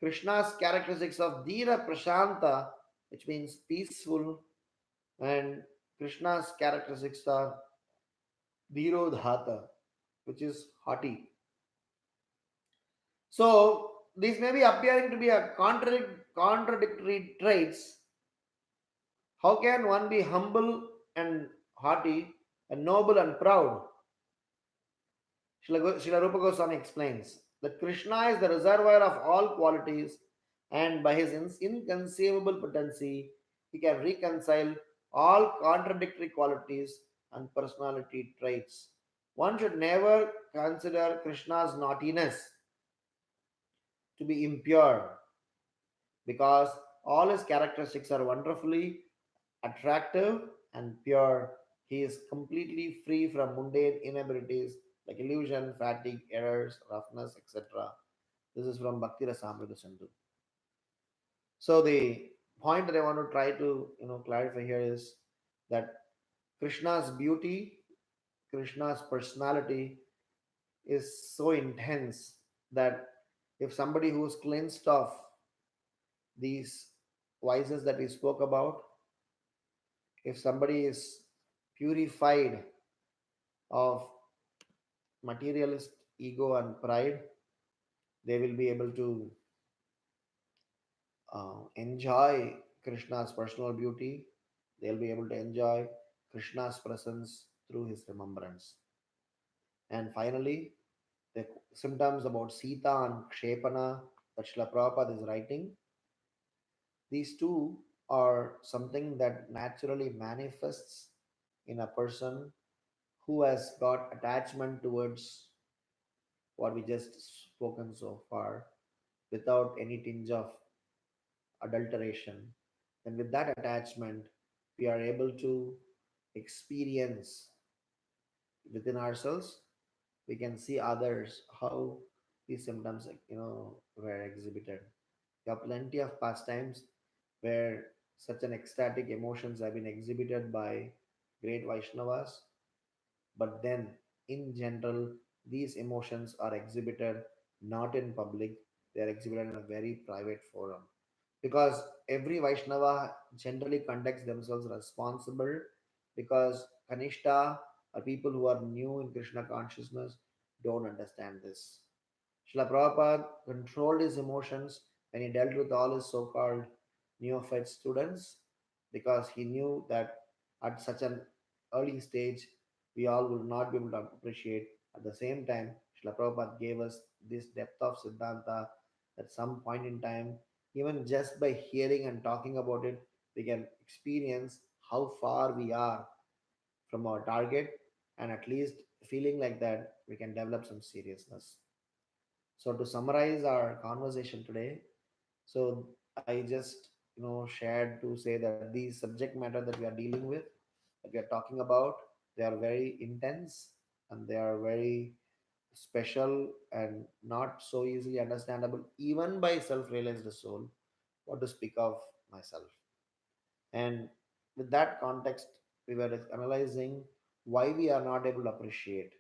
Krishna's characteristics of Dhira Prashanta, which means peaceful, and Krishna's characteristics are Dhiro Dhata, which is haughty. So these may be appearing to be a contradictory traits. How can one be humble and haughty and noble and proud? Srila Rupa Goswami explains that Krishna is the reservoir of all qualities, and by his inconceivable potency, he can reconcile all contradictory qualities and personality traits. One should never consider Krishna's naughtiness to be impure because all his characteristics are wonderfully attractive and pure. He is completely free from mundane inabilities like illusion, fatigue, errors, roughness, etc. This is from Bhakti Rasamrita Sindhu. So the point that I want to try to clarify here is that Krishna's beauty, Krishna's personality is so intense that if somebody who's cleansed of these vices that we spoke about, if somebody is purified of materialist ego and pride, they will be able to enjoy Krishna's personal beauty. They'll be able to enjoy Krishna's presence through his remembrance. And finally, the symptoms about Sita and Kshepana that Srila Prabhupada is writing, these two are something that naturally manifests in a person who has got attachment towards what we just spoken so far without any tinge of adulteration. And with that attachment, we are able to experience within ourselves, we can see others how these symptoms were exhibited. There are plenty of pastimes where such an ecstatic emotions have been exhibited by great Vaishnavas. But then, in general, these emotions are exhibited not in public, they are exhibited in a very private forum. Because every Vaishnava generally conducts themselves responsible because Kanishta or people who are new in Krishna consciousness don't understand this. Srila Prabhupada controlled his emotions when he dealt with all his so called neophyte students because he knew that at such an early stage we all will not be able to appreciate. At the same time, Srila Prabhupada gave us this depth of Siddhanta at some point in time, even just by hearing and talking about it, we can experience how far we are from our target, and at least feeling like that, we can develop some seriousness. So to summarize our conversation today, so I just shared to say that these subject matter that we are dealing with, that we are talking about, they are very intense and they are very special and not so easily understandable even by self-realized soul. What to speak of myself? And with that context, we were analyzing why we are not able to appreciate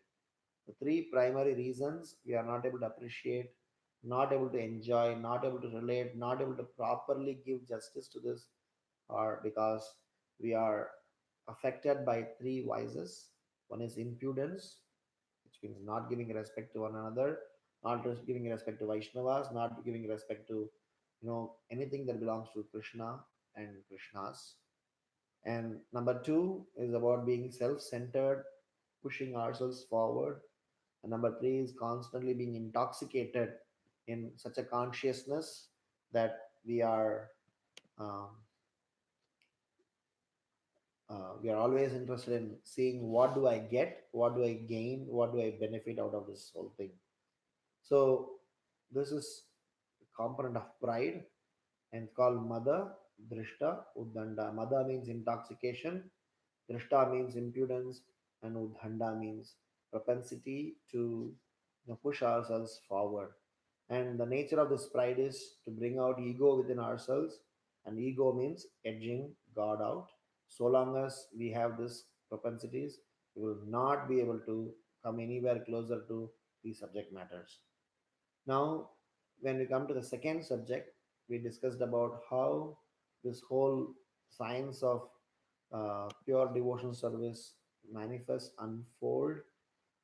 the three primary reasons we are not able to appreciate, not able to enjoy, not able to relate, not able to properly give justice to this are because we are affected by three vices. One is impudence, which which means not giving respect to one another, not just giving respect to Vaishnavas, not giving respect to anything that belongs to Krishna and Krishnas. And number two is about being self-centered, pushing ourselves forward. And number three is constantly being intoxicated in such a consciousness that um, we are always interested in seeing what do I get, what do I gain, what do I benefit out of this whole thing. So this is a component of pride, and it's called Mada, Drishta, Uddanda. Mada means intoxication, Drishta means impudence, and Uddhanda means propensity to push ourselves forward. And the nature of this pride is to bring out ego within ourselves, and ego means edging God out. So long as we have this propensities, we will not be able to come anywhere closer to these subject matters. Now, when we come to the second subject, we discussed about how this whole science of pure devotion service manifest, unfold.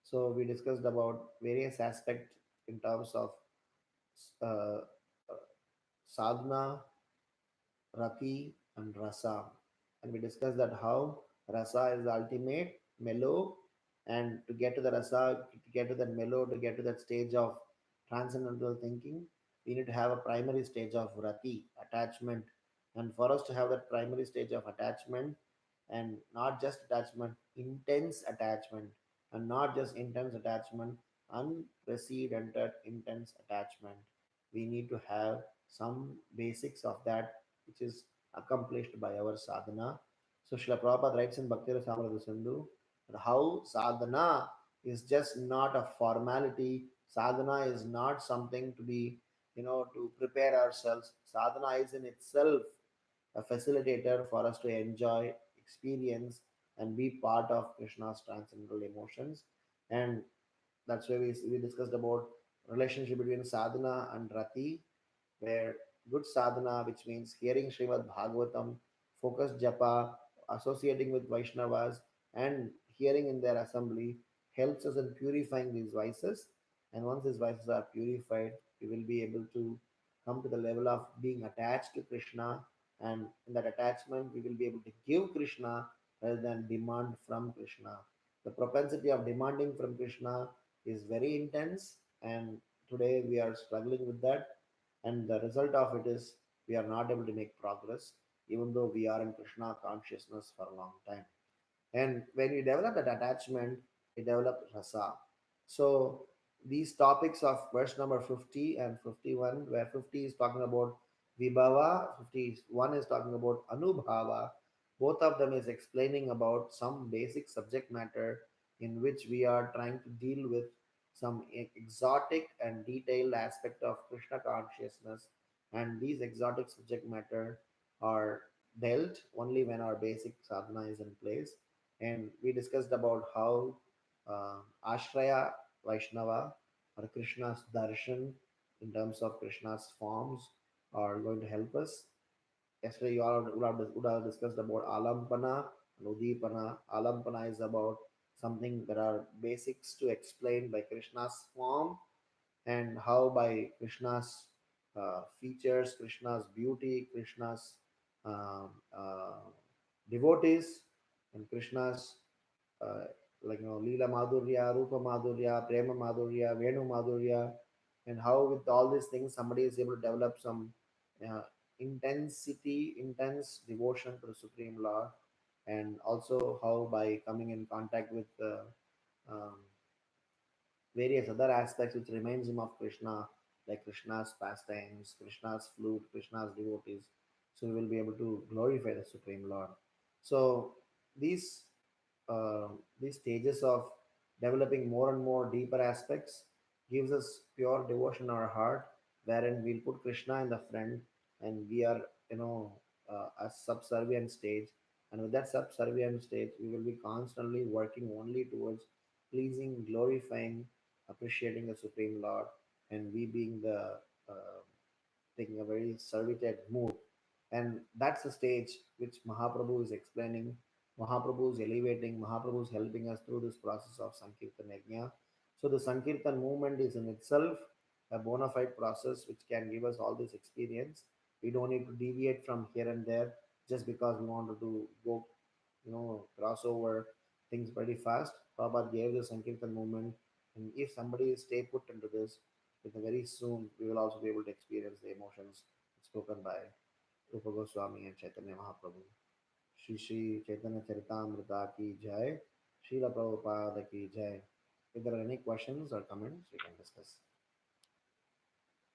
So we discussed about various aspects in terms of uh, sadhana, rati, and rasa. And we discussed that how rasa is the ultimate mellow, and to get to the rasa, to get to that mellow, to get to that stage of transcendental thinking, we need to have a primary stage of rati, attachment. And for us to have that primary stage of attachment, and not just attachment, intense attachment, and not just intense attachment, unprecedented intense attachment, we need to have some basics of that, which is accomplished by our sadhana. So Srila Prabhupada writes in Bhakti Rasamrita Sindhu that how sadhana is just not a formality. Sadhana is not something to be, to prepare ourselves. Sadhana is in itself a facilitator for us to enjoy, experience, and be part of Krishna's transcendental emotions. And that's why we discussed about relationship between sadhana and rati, where good sadhana, which means hearing Srimad Bhagavatam, focused japa, associating with Vaishnavas, and hearing in their assembly, helps us in purifying these vices. And once these vices are purified, we will be able to come to the level of being attached to Krishna. And in that attachment, we will be able to give Krishna rather than demand from Krishna. The propensity of demanding from Krishna is very intense, and today we are struggling with that, and the result of it is we are not able to make progress even though we are in Krishna consciousness for a long time. And when we develop that attachment, we develop rasa. So these topics of verse number 50 and 51, where 50 is talking about vibhava, 51 is talking about anubhava, both of them is explaining about some basic subject matter in which we are trying to deal with some exotic and detailed aspect of Krishna consciousness. And these exotic subject matter are dealt only when our basic sadhana is in place. And we discussed about how Ashraya Vaishnava or Krishna's darshan in terms of Krishna's forms are going to help us. Yesterday, you all would have discussed about Alampana and Udipana. Alampana is about something that are basics to explain by Krishna's form, and how by Krishna's features, Krishna's beauty, Krishna's um, uh, devotees, and Krishna's uh, Leela Madhurya, Rupa Madhurya, Prema Madhurya, Venu Madhurya, and how with all these things somebody is able to develop some uh, intense devotion to the Supreme Lord, and also how by coming in contact with um, various other aspects which reminds him of Krishna, like Krishna's pastimes, Krishna's flute, Krishna's devotees. So we will be able to glorify the Supreme Lord. So these these stages of developing more and more deeper aspects gives us pure devotion in our heart, wherein we'll put Krishna in the front, and we are a subservient stage. And with that subservient stage, we will be constantly working only towards pleasing, glorifying, appreciating the Supreme Lord, and we being the taking a very servited mood. And that's the stage which Mahaprabhu is explaining. Mahaprabhu is elevating, Mahaprabhu is helping us through this process of Sankirtan Yajna. So the Sankirtan movement is in itself a bona fide process which can give us all this experience. We don't need to deviate from here and there just because we want to do go, cross over things pretty fast. Prabhupada gave the Sankirtan movement, and if somebody stay put into this, with very soon we will also be able to experience the emotions spoken by Rupa Goswami and Chaitanya Mahaprabhu. Shri Shri Chaitanya Charitamrita ki jai. Srila Prabhupada ki jai. If there are any questions or comments, we can discuss.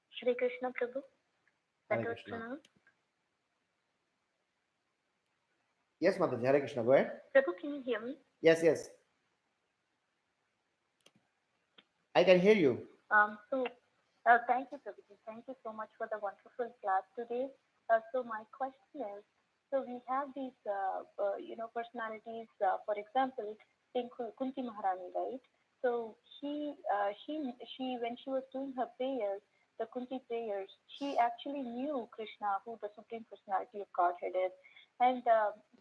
Shri Krishna Prabhu, Hare Dandavat Krishna. Pranam. Yes, Mataji. Hare Krishna. Go ahead. Prabhu, can you hear me? Yes, yes. I can hear you. Thank you, Prabhuji. Thank you so much for the wonderful class today. So my question is, so we have these, personalities. For example, think Kunti Maharani, right? So when she was doing her prayers, the Kunti prayers, she actually knew Krishna, who the Supreme Personality of Godhead is. And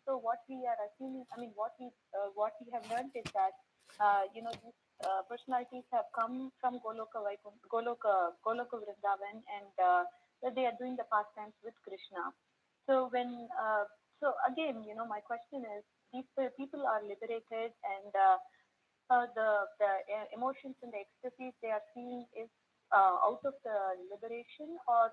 so what we are assuming, I mean, what we have learned is that, these personalities have come from Goloka Vrindavan, and that they are doing the pastimes with Krishna. So again, my question is, these people are liberated, and the emotions and the ecstasies they are seeing is out of the liberation, or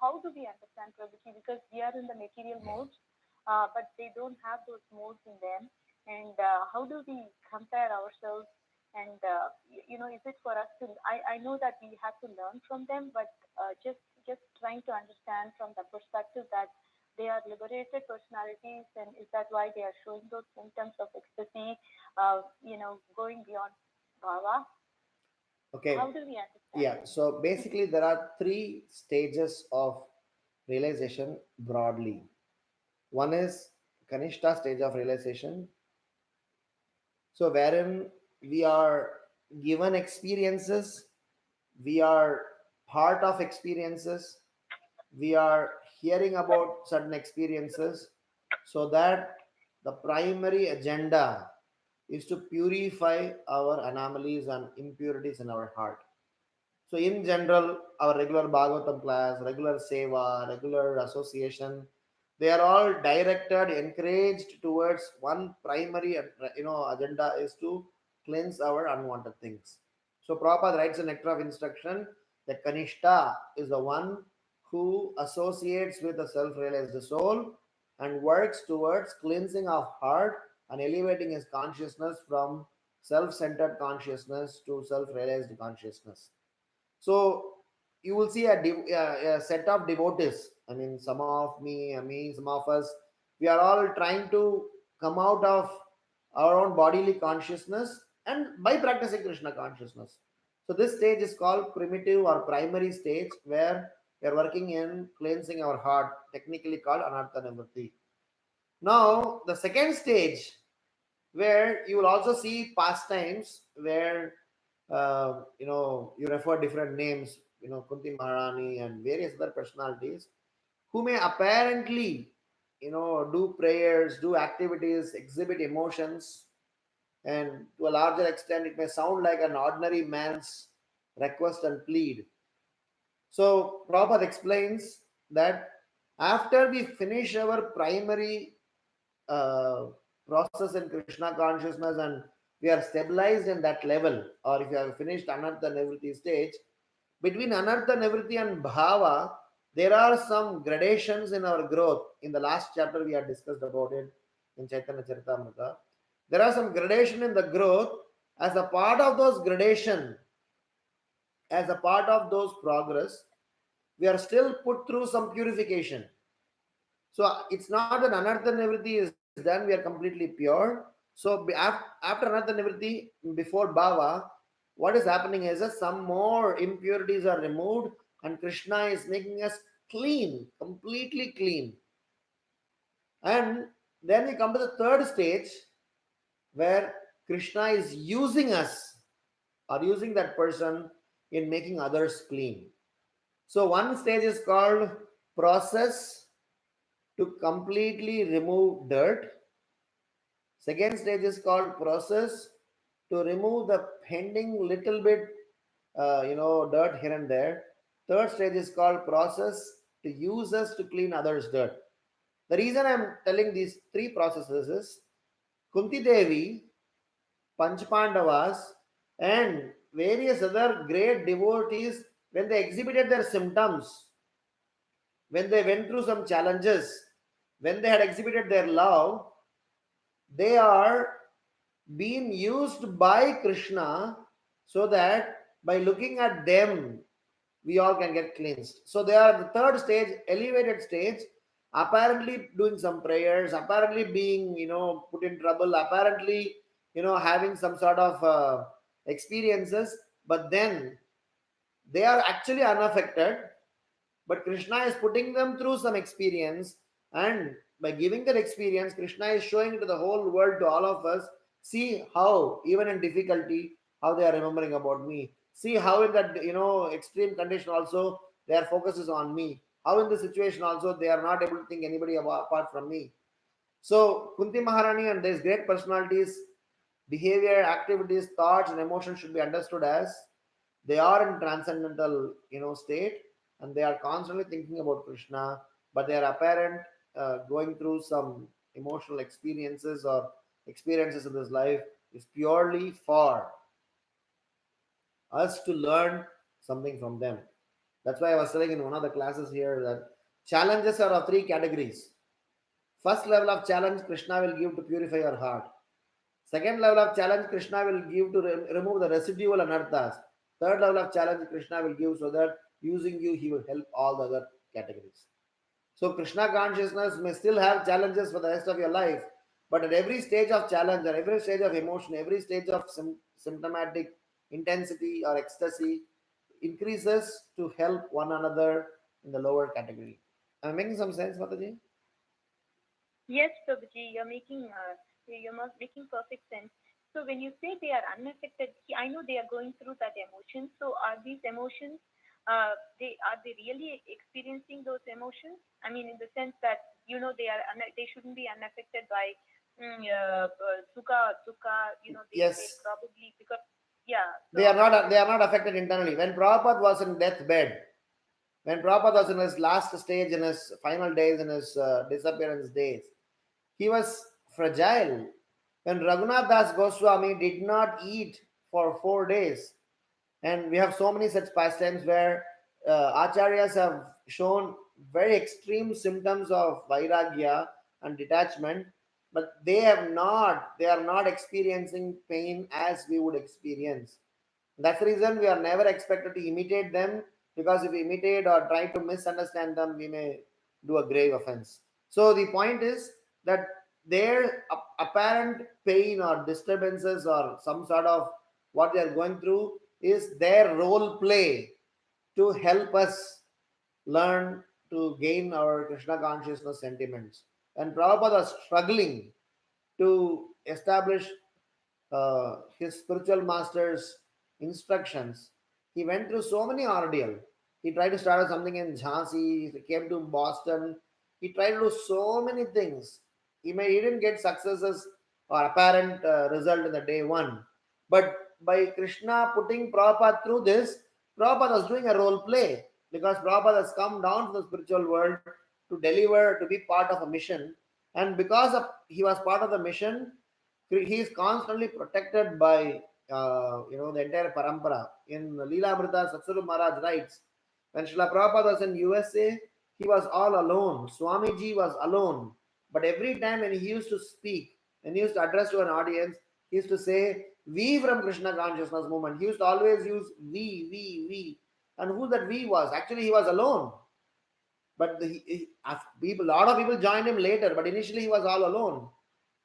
how do we understand Prabhuji? Because we are in the material modes, but they don't have those modes in them, and how do we compare ourselves? And is it for us to? I know that we have to learn from them, but just trying to understand from the perspective that they are liberated personalities, and is that why they are showing those symptoms of ecstasy, going beyond bhava? Okay. How do we understand Yeah. this? So basically, there are three stages of realization broadly. One is Kanishta stage of realization. So, wherein we are given experiences, we are part of experiences, we are hearing about certain experiences, so that the primary agenda is to purify our anomalies and impurities in our heart. So, in general, our regular Bhagavatam class, regular Seva, regular association, they are all directed, encouraged towards one primary, agenda is to cleanse our unwanted things. So, Prabhupada writes in Nectar of Instruction that Kanishta is the one who associates with the self-realized soul and works towards cleansing of heart and elevating his consciousness from self-centered consciousness to self-realized consciousness. So you will see a set of devotees. I mean, some of me, some of us, we are all trying to come out of our own bodily consciousness and by practicing Krishna consciousness. So this stage is called primitive or primary stage where we are working in cleansing our heart, technically called anartha nivritti. Now the second stage where you will also see pastimes where you refer different names, Kunti Maharani and various other personalities who may apparently, do prayers, do activities, exhibit emotions, and to a larger extent, it may sound like an ordinary man's request and plead. So, Prabhupada explains that after we finish our primary uh, process in Krishna consciousness and we are stabilized in that level, or if you have finished Anartha Nivritti stage, between Anartha Nivritti and Bhava, there are some gradations in our growth. In the last chapter, we had discussed about it in Chaitanya Charitamrita. There are some gradation in the growth. As a part of those gradation, as a part of those progress, we are still put through some purification. So it's not that anartha nivritti is done, we are completely pure. So after anartha nivritti, before bhava, what is happening is that some more impurities are removed and Krishna is making us clean, completely clean. And then we come to the third stage where Krishna is using us or using that person in making others clean. So one stage is called process to completely remove dirt. Second stage is called process to remove the pending little bit, dirt here and there. Third stage is called process to use us to clean others' dirt. The reason I'm telling these three processes is Kunti Devi, Panchpandavas, and various other great devotees, when they exhibited their symptoms, when they went through some challenges, when they had exhibited their love, they are being used by Krishna so that by looking at them, we all can get cleansed. So they are the third stage, elevated stage, apparently doing some prayers, apparently being, put in trouble, apparently, having some sort of experiences, but then they are actually unaffected, but Krishna is putting them through some experience, and by giving that experience, Krishna is showing to the whole world, to all of us, see how even in difficulty, how they are remembering about me. See how in that extreme condition also their focus is on me. How in the situation also they are not able to think anybody apart from me. So Kunti Maharani and these great personalities, behavior, activities, thoughts, and emotions should be understood as they are in transcendental, state, and they are constantly thinking about Krishna, but they are apparent going through some emotional experiences or experiences in this life is purely for us to learn something from them. That's why I was telling in one of the classes here that challenges are of three categories. First level of challenge Krishna will give to purify your heart. Second level of challenge Krishna will give to remove the residual anarthas. Third level of challenge Krishna will give so that using you he will help all the other categories. So Krishna consciousness may still have challenges for the rest of your life, but at every stage of challenge, at every stage of emotion, every stage of symptomatic intensity or ecstasy increases to help one another in the lower category. Am I making some sense, Mataji? Yes, Prabhuji, you're making perfect sense. So when you say they are unaffected, I know they are going through that emotion. So are these emotions, they really experiencing those emotions? I mean, in the sense that they shouldn't be unaffected by sukha, dukha. They Yes, probably because yeah. they So are not. They are not affected internally. When Prabhupada was in deathbed, when Prabhupada was in his last stage, in his final days, in his disappearance days, he was fragile. When Raghunath Das Goswami did not eat for 4 days, and we have so many such pastimes where acharyas have shown very extreme symptoms of vairagya and detachment, but they are not experiencing pain as we would experience. That's the reason we are never expected to imitate them, because if we imitate or try to misunderstand them, we may do a grave offense. So the point is that their apparent pain or disturbances or some sort of what they are going through is their role play to help us learn to gain our Krishna consciousness sentiments. And Prabhupada was struggling to establish his spiritual master's instructions. He went through so many ordeal. He tried to start something in Jhansi. He came to Boston. He tried to do so many things. He didn't get successes or apparent result in the day one. But by Krishna putting Prabhupada through this, Prabhupada was doing a role play, because Prabhupada has come down to the spiritual world to deliver, to be part of a mission. And because of he was part of the mission, he is constantly protected by the entire parampara. In Leela Amrita, Satsaru Maharaj writes, when Srila Prabhupada was in USA, he was all alone. Swamiji was alone. But every time when he used to speak, when he used to address to an audience, he used to say, we from Krishna consciousness movement. He used to always use we. And who that we was? Actually, he was alone. But a lot of people joined him later, but initially he was all alone.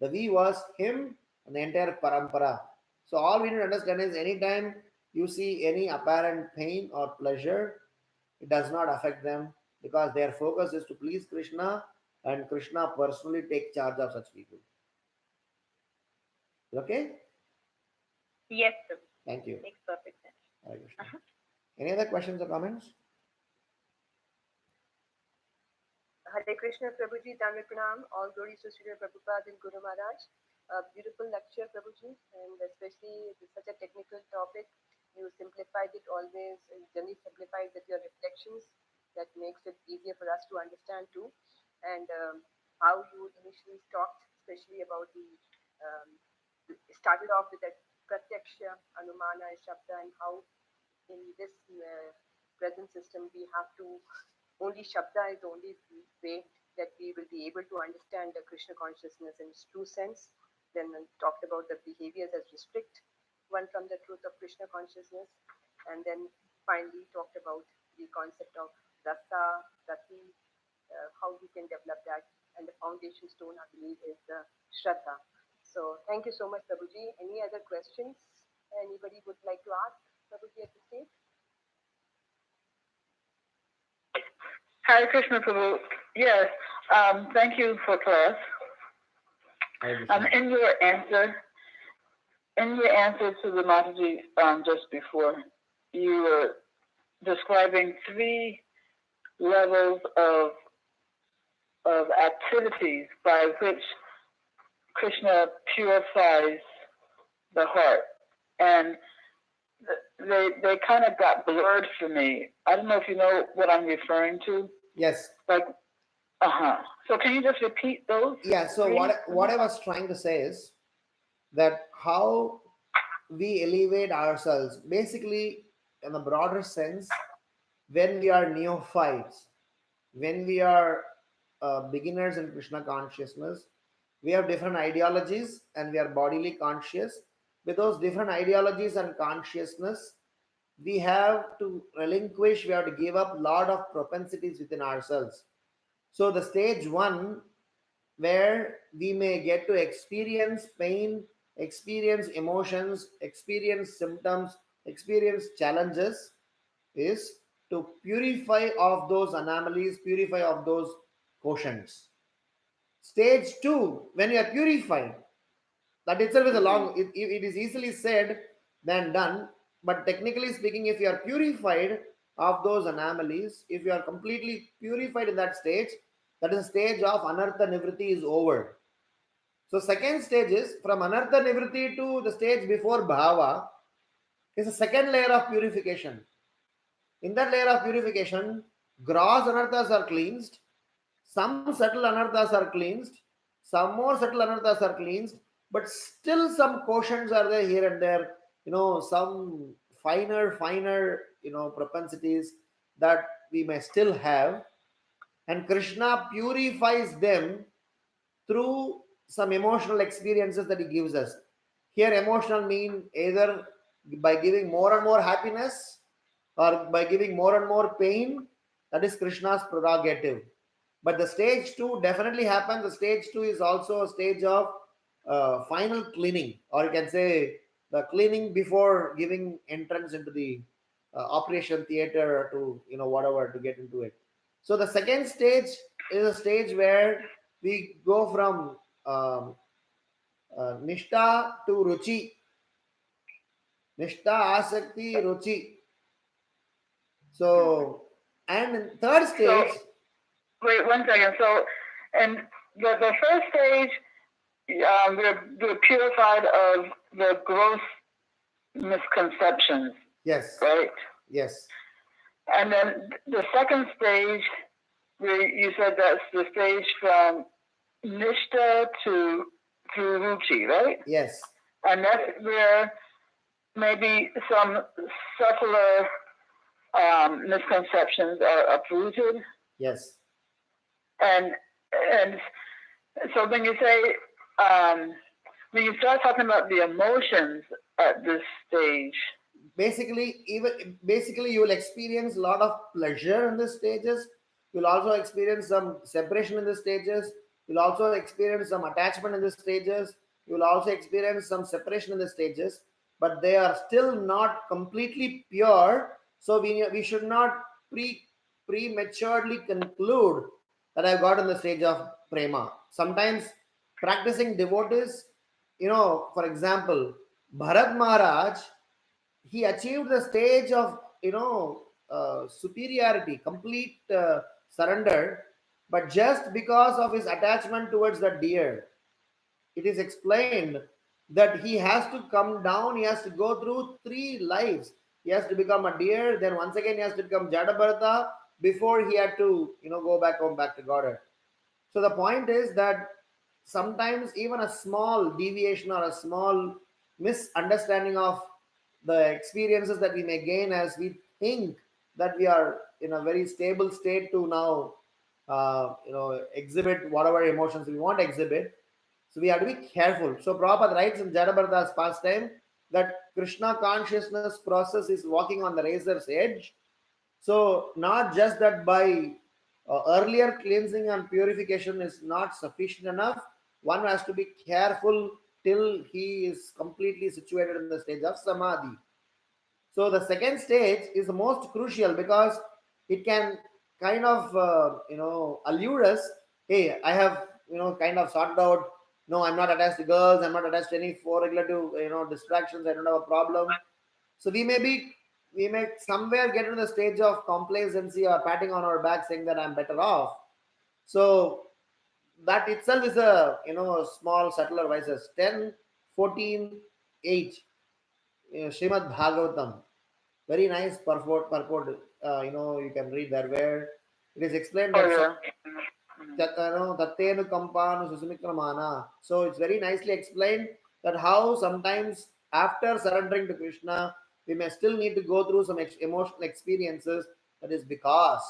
The we was him and the entire parampara. So all we need to understand is anytime you see any apparent pain or pleasure, it does not affect them, because their focus is to please Krishna, and Krishna personally take charge of such people. Okay? yes, Prabhuji, Thank you. makes perfect sense. Hare Krishna. Uh-huh. Any other questions or comments? Hare Krishna, Prabhuji, Dhamma Pranam, all glories to Srila Prabhupada and Guru Maharaj. a beautiful lecture, Prabhuji, and especially it's such a technical topic. You simplified it always, generally simplified with your reflections. That makes it easier for us to understand too. And how you initially talked, especially about the um, started off with that pratyaksha, anumana, shabda, and how in this present system we have to only Shabda is the only way that we will be able to understand the Krishna consciousness in its true sense. Then talked about the behaviors as restrict one from the truth of Krishna consciousness. And then finally talked about the concept of Dasa, Dati, how we can develop that. And the foundation stone, I believe, is the Shraddha. So thank you so much, Prabhuji. Any other questions anybody would like to ask Prabhuji at this stage? Hare Krishna Prabhu. Yes, thank you for class. In your answer to the Mataji just before, you were describing three levels of activities by which Krishna purifies the heart, and they kind of got blurred for me. I don't know if you know what I'm referring to. Yes. Like, So can you just repeat those? Yeah. So what I was trying to say is that how we elevate ourselves, basically, in a broader sense, when we are neophytes, when we are beginners in Krishna consciousness, we have different ideologies and we are bodily conscious. With those different ideologies and consciousness, we have to relinquish, we have to give up a lot of propensities within ourselves. So the stage one, where we may get to experience pain, experience emotions, experience symptoms, experience challenges, is to purify of those anomalies, purify of those quotients. Stage two, when you are purified, that itself is a long, it is easily said than done. But technically speaking, if you are purified of those anomalies, if you are completely purified in that stage, that is a stage of anartha nivritti is over. So second stage is from anartha nivritti to the stage before bhava is a second layer of purification. In that layer of purification, gross anarthas are cleansed, some subtle anarthas are cleansed, some more subtle anarthas are cleansed, but still some quotients are there here and there, some finer, propensities that we may still have. And Krishna purifies them through some emotional experiences that he gives us. Here, emotional mean either by giving more and more happiness or by giving more and more pain. That is Krishna's prerogative. But the stage two definitely happens. The stage two is also a stage of final cleaning, or you can say the cleaning before giving entrance into the operation theater to whatever to get into it. So the second stage is a stage where we go from um, nishta to ruchi, nishta, asakti, ruchi. So, and in third stage. So, wait 1 second. So, and the first stage, we're purified of the gross misconceptions. Yes. Right? Yes. And then the second stage, where you said that's the stage from Nishta to Ruchi, right? Yes. And that's where maybe some subtler misconceptions are uprooted. Yes. And so when you say when you start talking about the emotions at this stage, basically you will experience a lot of pleasure in the stages. You'll also experience some separation in the stages. You'll also experience some attachment in the stages. You'll also experience some separation in the stages, but they are still not completely pure. So we should not prematurely conclude that I've got in the stage of prema. Sometimes practicing devotees, for example, Bharat Maharaj, he achieved the stage of superiority, complete surrender, but just because of his attachment towards the deer. it is explained that he has to come down, he has to go through three lives. He has to become a deer, then once again he has to become Jadabharata before he had to, go back home, back to Godhead. So the point is that sometimes even a small deviation or a small misunderstanding of the experiences that we may gain as we think that we are in a very stable state to now, exhibit whatever emotions we want to exhibit. So we have to be careful. So Prabhupada writes in Jadabharata's pastime that Krishna consciousness process is walking on the razor's edge. So, not just that by earlier cleansing and purification is not sufficient enough, one has to be careful till he is completely situated in the stage of samadhi. So, the second stage is the most crucial because it can kind of, allure us. Hey, I have, kind of sorted out. No, I'm not attached to girls. I'm not attached to any four regulative, distractions. I don't have a problem. So we may somewhere get to the stage of complacency or patting on our back saying that I'm better off. So that itself is a small subtler vices. 10, 14, 8, Srimad Bhagavatam. Very nice purport. You can read there where it is explained Oh that yeah. so it's very nicely explained that how sometimes after surrendering to Krishna, we may still need to go through some emotional experiences. That is because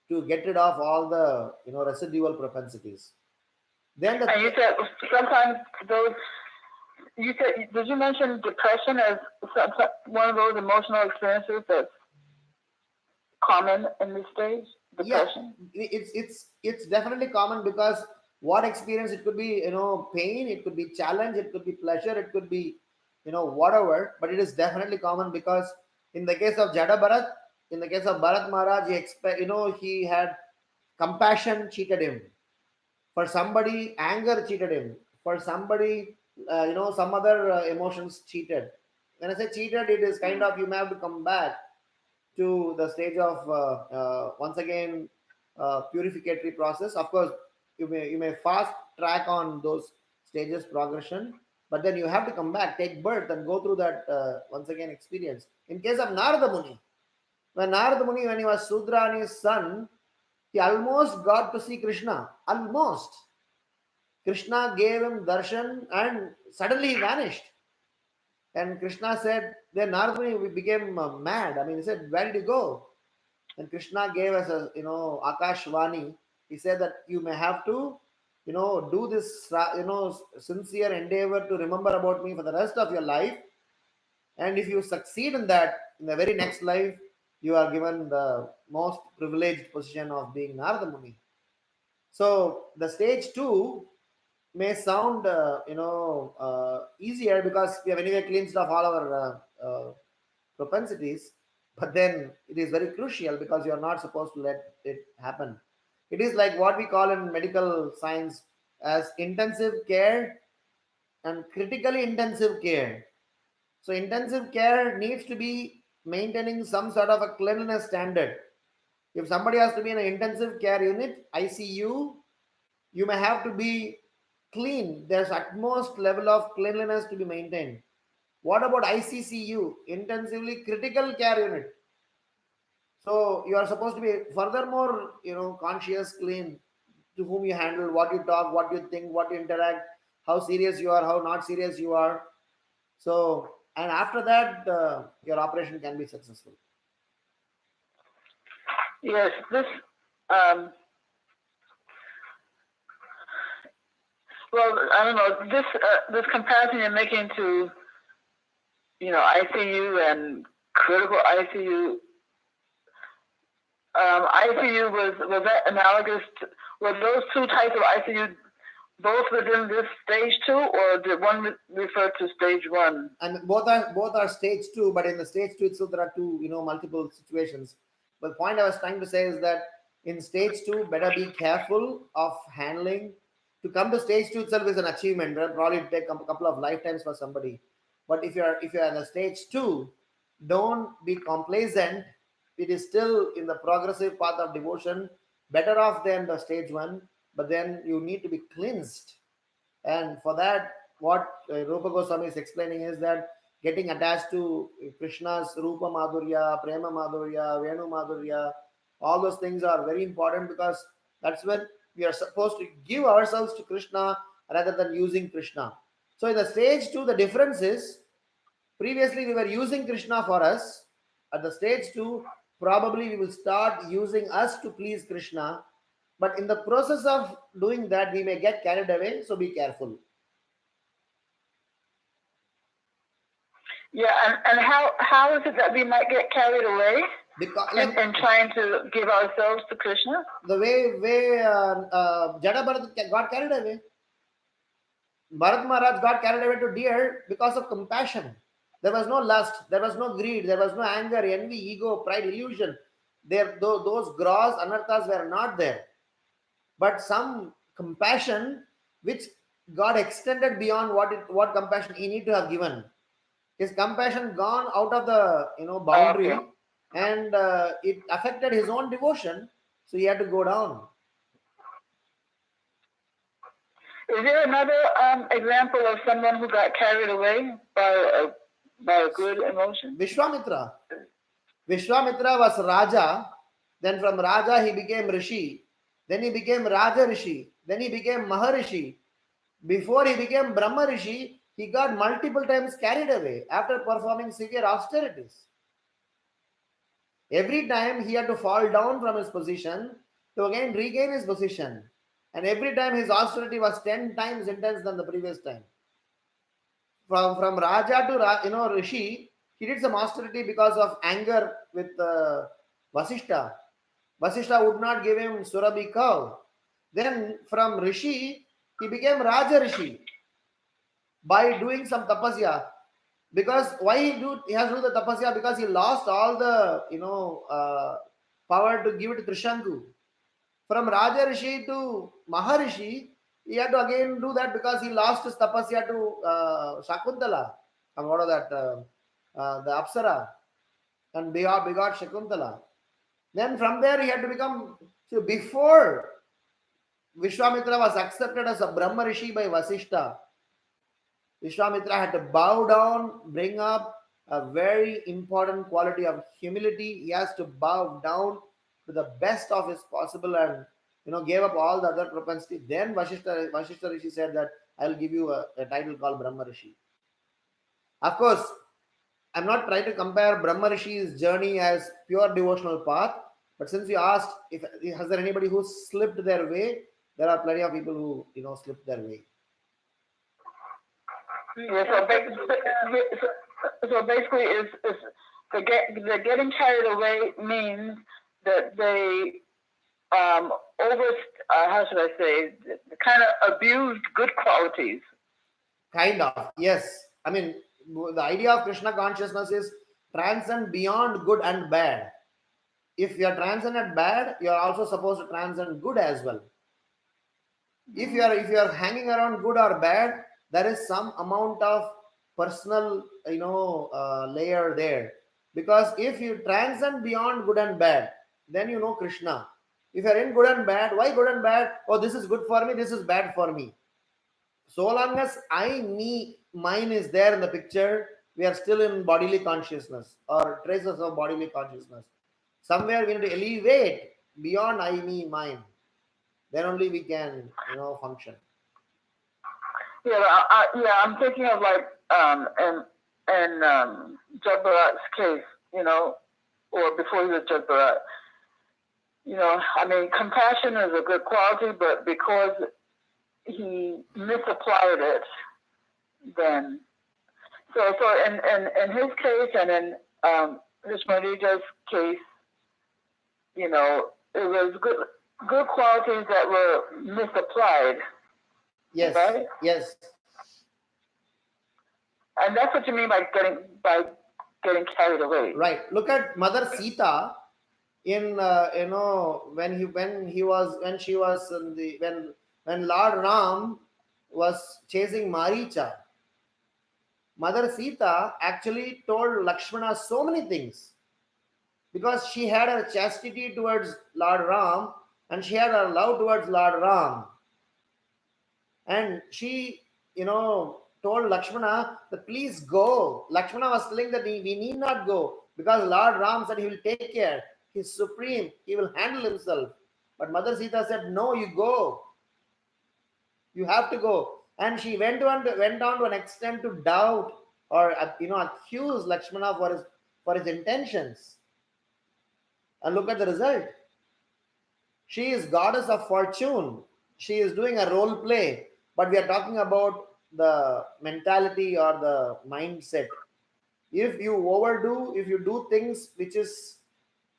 to get rid of all the residual propensities. Then And you said sometimes those. You said, did you mention depression as one of those emotional experiences that's common in this stage? Depression. Yeah, it's definitely common because what experience, it could be pain, it could be challenge, it could be pleasure, it could be whatever, but it is definitely common because in the case of Jada Bharat, in the case of Bharat Maharaj, he had compassion cheated him. For somebody, anger cheated him. For somebody, some other emotions cheated. When I say cheated, it is kind of you may have to come back to the stage of once again purificatory process. Of course, you may fast track on those stages progression, but then you have to come back, take birth, and go through that once again experience. In case of Narada Muni, when he was Sudra and his son, he almost got to see Krishna. Almost. Krishna gave him darshan and suddenly he vanished. And Krishna said, then Narada Muni became mad. I mean, he said, where did you go? And Krishna gave us a, Akashvani. He said that you may have to, do this, sincere endeavor to remember about me for the rest of your life. And if you succeed in that, in the very next life, you are given the most privileged position of being Narada Muni. So the stage two may sound, easier because we have anyway cleansed off all our propensities, but then it is very crucial because you are not supposed to let it happen. It is like what we call in medical science as intensive care and critically intensive care. So intensive care needs to be maintaining some sort of a cleanliness standard. If somebody has to be in an intensive care unit, ICU, you may have to be clean. There's utmost level of cleanliness to be maintained. What about ICCU, intensively critical care unit? So you are supposed to be furthermore, conscious, clean, to whom you handle, what you talk, what you think, what you interact, how serious you are, how not serious you are. So, and after that, your operation can be successful. Yes, this. Um, well, I don't know. This comparison you're making to, ICU and critical ICU. ICU was that analogous? Were those two types of ICU both within this stage two, or did one refer to stage one? And both are stage two, but in the stage two itself there are two, multiple situations. But the point I was trying to say is that in stage two, better be careful of handling. To come to stage two itself is an achievement. It'll probably take a couple of lifetimes for somebody. But if you're in the stage two, don't be complacent. It is still in the progressive path of devotion, better off than the stage one. But then you need to be cleansed. And for that, what Rupa Goswami is explaining is that getting attached to Krishna's Rupa Madhurya, Prema Madhurya, Venu Madhurya, all those things are very important, because that's when we are supposed to give ourselves to Krishna rather than using Krishna. So in the stage 2, the difference is, previously we were using Krishna for us. At the stage 2, probably we will start using us to please Krishna. But in the process of doing that, we may get carried away, so be careful. Yeah, and how is it that we might get carried away Because in trying to give ourselves to Krishna? The way Jada Bharat got carried away. Bharat Maharaj got carried away to deer because of compassion. There was no lust, there was no greed, there was no anger, envy, ego, pride, illusion. Those gross anarthas were not there. But some compassion which God extended beyond what compassion he need to have given. His compassion gone out of the boundary, Okay. and it affected his own devotion, so he had to go down. Is there another example of someone who got carried away by a good emotion? Vishwamitra. Vishwamitra was Raja. Then from Raja he became Rishi. Then he became Raja Rishi. Then he became Maharishi. Before he became Brahma Rishi, he got multiple times carried away after performing severe austerities. Every time he had to fall down from his position to again regain his position. And every time his austerity was 10 times intense than the previous time. From Raja to Rishi, he did some austerity because of anger with Vasishta. Vasishta would not give him Surabhi cow. Then from Rishi, he became Raja Rishi by doing some tapasya. Because why he has to do the tapasya? Because he lost all the power to give it to Trishanku. From Raja Rishi to Maharishi, he had to again do that because he lost his tapasya to Shakuntala. And what of that? The Apsara. And begot Shakuntala. Then from there he had to become. So before Vishwamitra was accepted as a Brahma Rishi by Vasishta, Vishwamitra had to bow down, bring up a very important quality of humility. He has to bow down to the best of his possible, and gave up all the other propensity. Then Vasishta Rishi said that I'll give you a title called Brahma Rishi. Of course, I'm not trying to compare Brahma Rishi's journey as pure devotional path, but since you asked, if has there anybody who slipped their way, there are plenty of people who slipped their way. Yeah, so basically, is the getting carried away means that they how should I say, kind of abused good qualities. Kind of, yes. I mean, the idea of Krishna consciousness is transcend beyond good and bad. If you are transcended bad, you are also supposed to transcend good as well. If you are hanging around good or bad, there is some amount of personal layer there. Because if you transcend beyond good and bad, then you know Krishna. If you are in good and bad, why good and bad? Oh, this is good for me, this is bad for me. So long as I, me, mine is there in the picture, we are still in bodily consciousness or traces of bodily consciousness. Somewhere we need to elevate beyond I, me, mine. Then only we can, function. Yeah, I'm thinking of like in Jad Bharat's case, or before he was Jad Bharat. I mean, compassion is a good quality, but because he misapplied it, then so in his case and in Vishwamita's case, it was good qualities that were misapplied. Yes. Right? Yes. And that's what you mean by getting carried away. Right. Look at Mother Sita in when Lord Ram was chasing Maricha. Mother Sita actually told Lakshmana so many things because she had her chastity towards Lord Ram and she had her love towards Lord Ram. And she, told Lakshmana that please go. Lakshmana was telling that we need not go because Lord Ram said he will take care. He's supreme. He will handle himself. But Mother Sita said, no, you go. You have to go. And she went on to an extent to doubt or accuse Lakshmana for his intentions. And look at the result. She is goddess of fortune. She is doing a role play, but we are talking about the mentality or the mindset. If you overdo, if you do things which is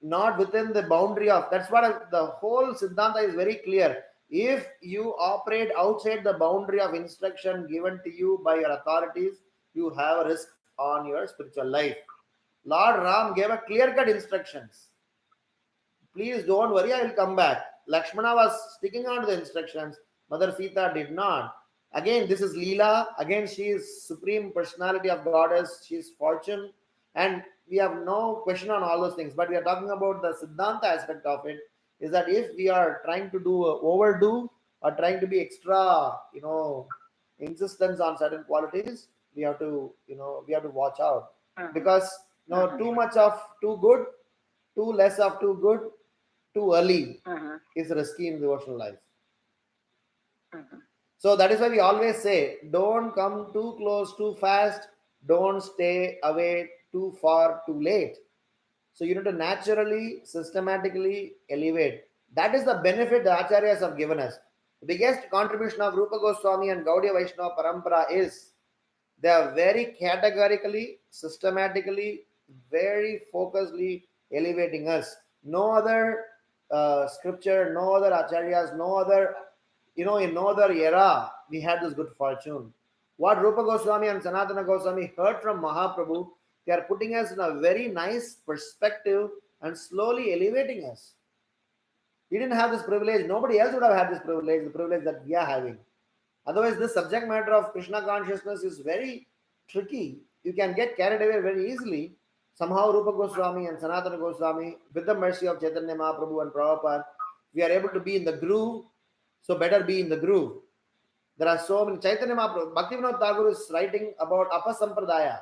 not within the boundary of, that's what the whole Siddhanta is very clear. If you operate outside the boundary of instruction given to you by your authorities, you have a risk on your spiritual life. Lord Ram gave a clear cut instructions. Please don't worry, I will come back. Lakshmana was sticking on to the instructions. Mother Sita did not. Again, this is Leela. Again, she is supreme personality of goddess. She is fortune. And we have no question on all those things. But we are talking about the Siddhanta aspect of it. Is that if we are trying to do overdo or trying to be extra, insistence on certain qualities, we have to watch out. Because too much of too good, too less of too good, too early is risky in devotional life. So that is why we always say, don't come too close too fast, don't stay away too far too late. So you need to naturally, systematically elevate. That is the benefit the Acharyas have given us. The biggest contribution of Rupa Goswami and Gaudiya Vaishnava Parampara is they are very categorically, systematically, very focusedly elevating us. No other scripture, no other acharyas, no other, in no other era we had this good fortune. What Rupa Goswami and Sanatana Goswami heard from Mahaprabhu, they are putting us in a very nice perspective and slowly elevating us. We didn't have this privilege. Nobody else would have had this privilege, the privilege that we are having. Otherwise, this subject matter of Krishna consciousness is very tricky. You can get carried away very easily. Somehow, Rupa Goswami and Sanatana Goswami, with the mercy of Chaitanya Mahaprabhu and Prabhupada, we are able to be in the groove. So, better be in the groove. There are so many. Chaitanya Mahaprabhu, Bhaktivinoda Thakur is writing about Apasampradaya.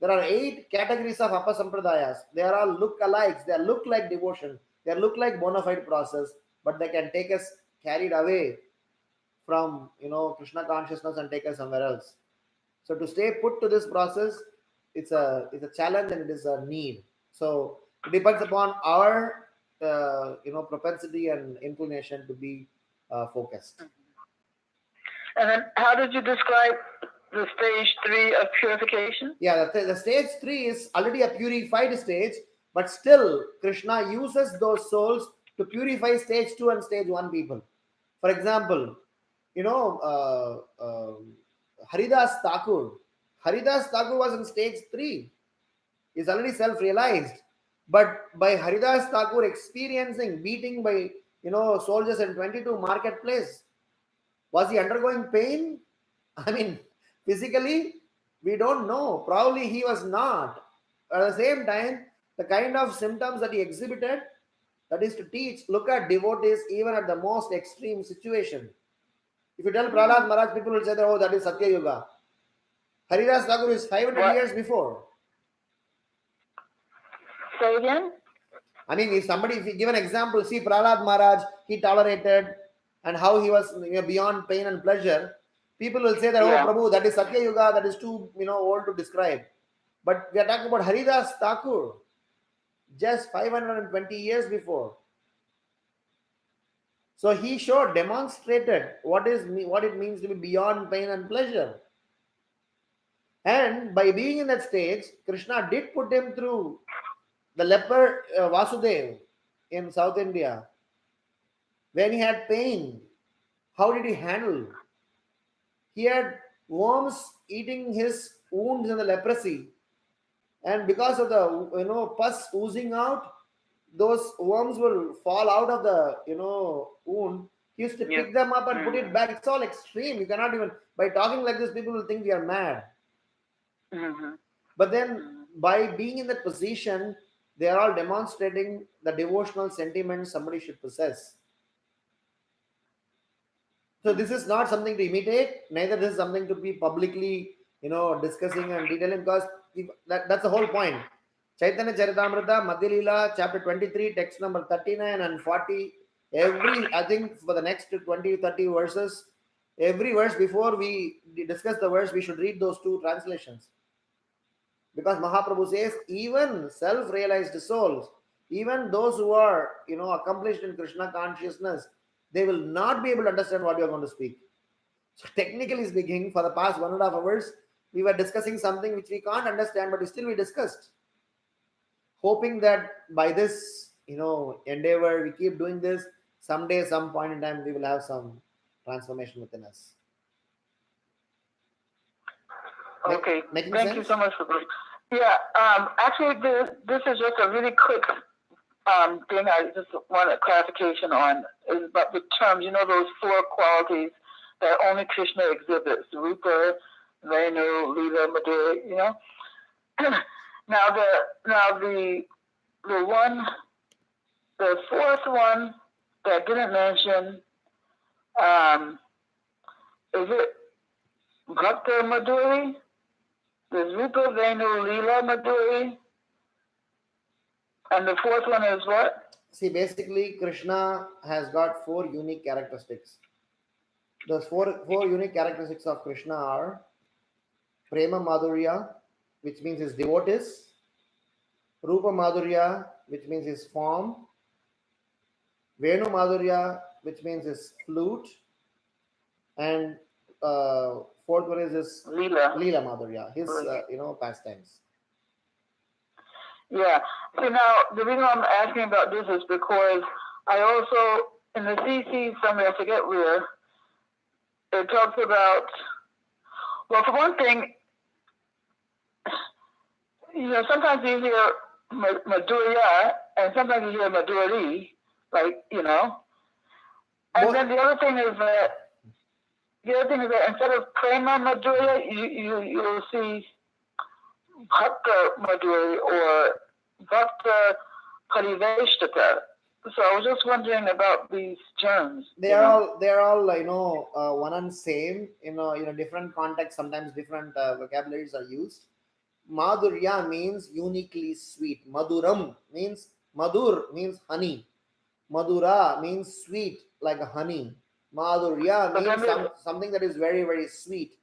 There are 8 categories of Apasampradayas. They are all look-alikes. They look like devotion. They look like bona fide process, but they can take us carried away from Krishna consciousness and take us somewhere else. So to stay put to this process, it's a challenge and it is a need. So it depends upon our propensity and inclination to be focused. And then, how did you describe the stage 3 of purification? Yeah, the stage 3 is already a purified stage, but still Krishna uses those souls to purify stage 2 and stage 1 people. For example, Haridas Thakur. Haridas Thakur was in stage 3. He's already self-realized. But by Haridas Thakur experiencing beating by soldiers in 22 marketplace, was he undergoing pain? I mean, physically, we don't know. Probably he was not. At the same time, the kind of symptoms that he exhibited, that is to teach, look at devotees even at the most extreme situation. If you tell Prahlad Maharaj, people will say that, oh, that is Satya Yuga. Haridas Thakur is 500 years before. Say again? I mean, if you give an example, see Prahlad Maharaj, he tolerated and how he was beyond pain and pleasure. People will say that, oh, Prabhu, that is Satya Yuga, that is too old to describe. But we are talking about Haridas Thakur, just 520 years before. So he demonstrated what it means to be beyond pain and pleasure. And by being in that stage, Krishna did put him through the leper Vasudev in South India. When he had pain, how did he handle? He had worms eating his wounds in the leprosy. And because of the pus oozing out, those worms will fall out of the wound. He used to pick them up and put it back. It's all extreme. You cannot even, by talking like this, people will think we are mad. But then by being in that position, they are all demonstrating the devotional sentiments somebody should possess. So this is not something to imitate, neither this is something to be publicly, discussing and detailing, because that's the whole point. Chaitanya Charitamrita, Madhya Leela, chapter 23, text number 39 and 40. I think for the next 20, 30 verses, every verse before we discuss the verse, we should read those two translations. Because Mahaprabhu says, even self-realized souls, even those who are, accomplished in Krishna consciousness, they will not be able to understand what you are going to speak. So technically speaking, for the past 1.5 hours, we were discussing something which we can't understand, but still we discussed. Hoping that by this, endeavor, we keep doing this, someday, some point in time, we will have some transformation within us. Okay. Making Thank sense? you so much for this. Yeah. Actually, this is just a really quick thing I just want a clarification on is about the terms. Those 4 qualities that only Krishna exhibits: Rupa, Venu, Leela, Madhura. Now the one, the 4th one that I didn't mention, is it Bhakta Madhuri? There's Rupa, Venu, Leela, Madhuri. And the 4th one is what? See, basically, Krishna has got 4 unique characteristics. Those four unique characteristics of Krishna are Prema Madhurya, which means his devotees; Rupa Madhurya, which means his form; Venu Madhurya, which means his flute; and 4th one is his Leela Madhurya, his pastimes. Yeah. So now the reason I'm asking about this is because I also in the CC somewhere, I forget where, it talks about, well, for one thing, sometimes you hear Madhurya and sometimes you hear Madhuri, and then the other thing is that instead of Prema Madhurya, you'll see Bhakta Madhuri or Bhakta Pariveshtaka. So I was just wondering about these terms. They are all one and same. In a different context, sometimes different vocabularies are used. Madhurya means uniquely sweet. Madhuram means madhur means honey. Madhura means sweet like a honey. Madhurya means something that is very, very sweet.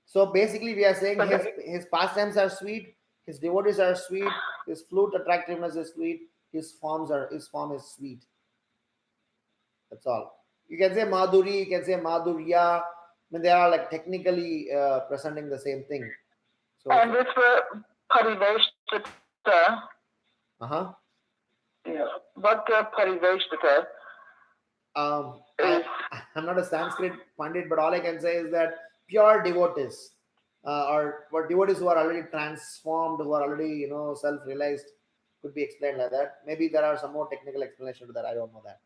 So basically, we are saying his pastimes are sweet, his devotees are sweet, his flute attractiveness is sweet, his form is sweet. That's all. You can say Madhuri, you can say Madhurya. I mean, they are like technically presenting the same thing. So, and this for Pariveshtaka. Yeah, Bhakta Pariveshtaka. I'm not a Sanskrit Pandit, but all I can say is that pure devotees, or devotees who are already transformed, who are already self-realized, could be explained like that. Maybe there are some more technical explanation to that. I don't know that.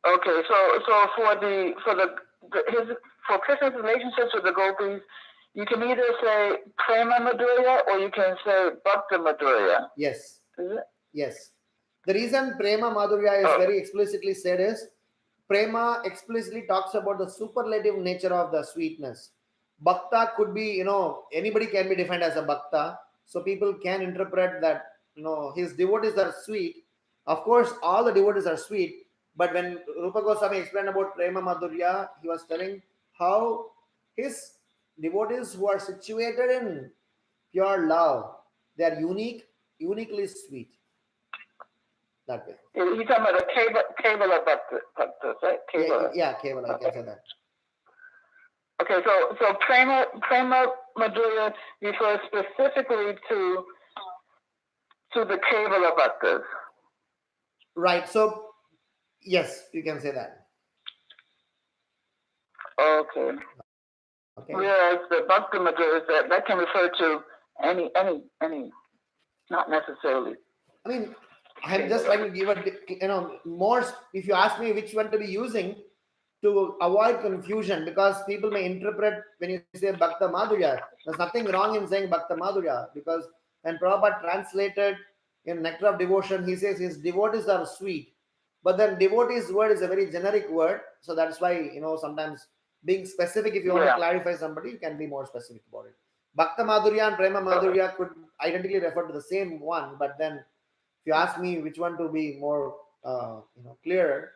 Okay, so for Krishna's relationships with the gopis, you can either say Prema Madhurya or you can say Bhakta Madhurya. Yes. Is it? Yes. The reason Prema Madhurya is very explicitly said is Prema explicitly talks about the superlative nature of the sweetness. Bhakta could be, anybody can be defined as a Bhakta. So people can interpret that, his devotees are sweet. Of course, all the devotees are sweet. But when Rupa Goswami explained about Prema Madhurya, he was telling how his devotees who are situated in pure love, they are uniquely sweet. That way. You're talking about a Kevala Bhakta, right? Kevala. Yeah, Kevala, I can say that. Okay, so Prema Madhurya refers specifically to the Kevala Bhaktas. Right, so yes, you can say that. Okay. Whereas the Bhakta Madhurya, that can refer to any, not necessarily. I mean, I'm just trying to give a, more, if you ask me which one to be using to avoid confusion, because people may interpret when you say Bhakta Madhurya, there's nothing wrong in saying Bhakta Madhurya, because when Prabhupada translated in Nectar of Devotion, he says his devotees are sweet. But then devotee's word is a very generic word, so that's why sometimes being specific, if you want to Yeah. clarify somebody, you can be more specific about it. Bhakta Madhurya and Prema Madhurya could identically refer to the same one, but then if you ask me which one to be more clearer,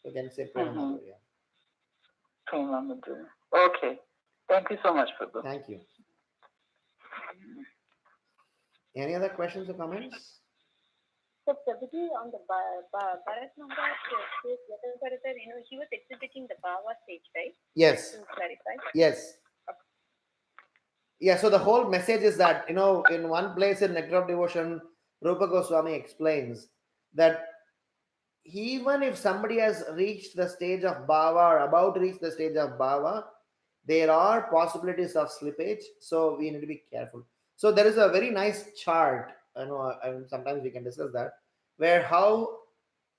you can say Prema Mm-hmm. Madhurya. Okay. Thank you so much, Prabhu. Thank you. Any other questions or comments? So Prabhuji, on the Bharat Maharaj says Yatan Bharatar, he was exhibiting the Bhava stage, right? Yes. To clarify. Yes. Yeah, so the whole message is that, in one place in Nectar of Devotion, Rupa Goswami explains that even if somebody has reached the stage of bhava or about to reach the stage of bhava, there are possibilities of slippage, so we need to be careful. So there is a very nice chart, and sometimes we can discuss that, where how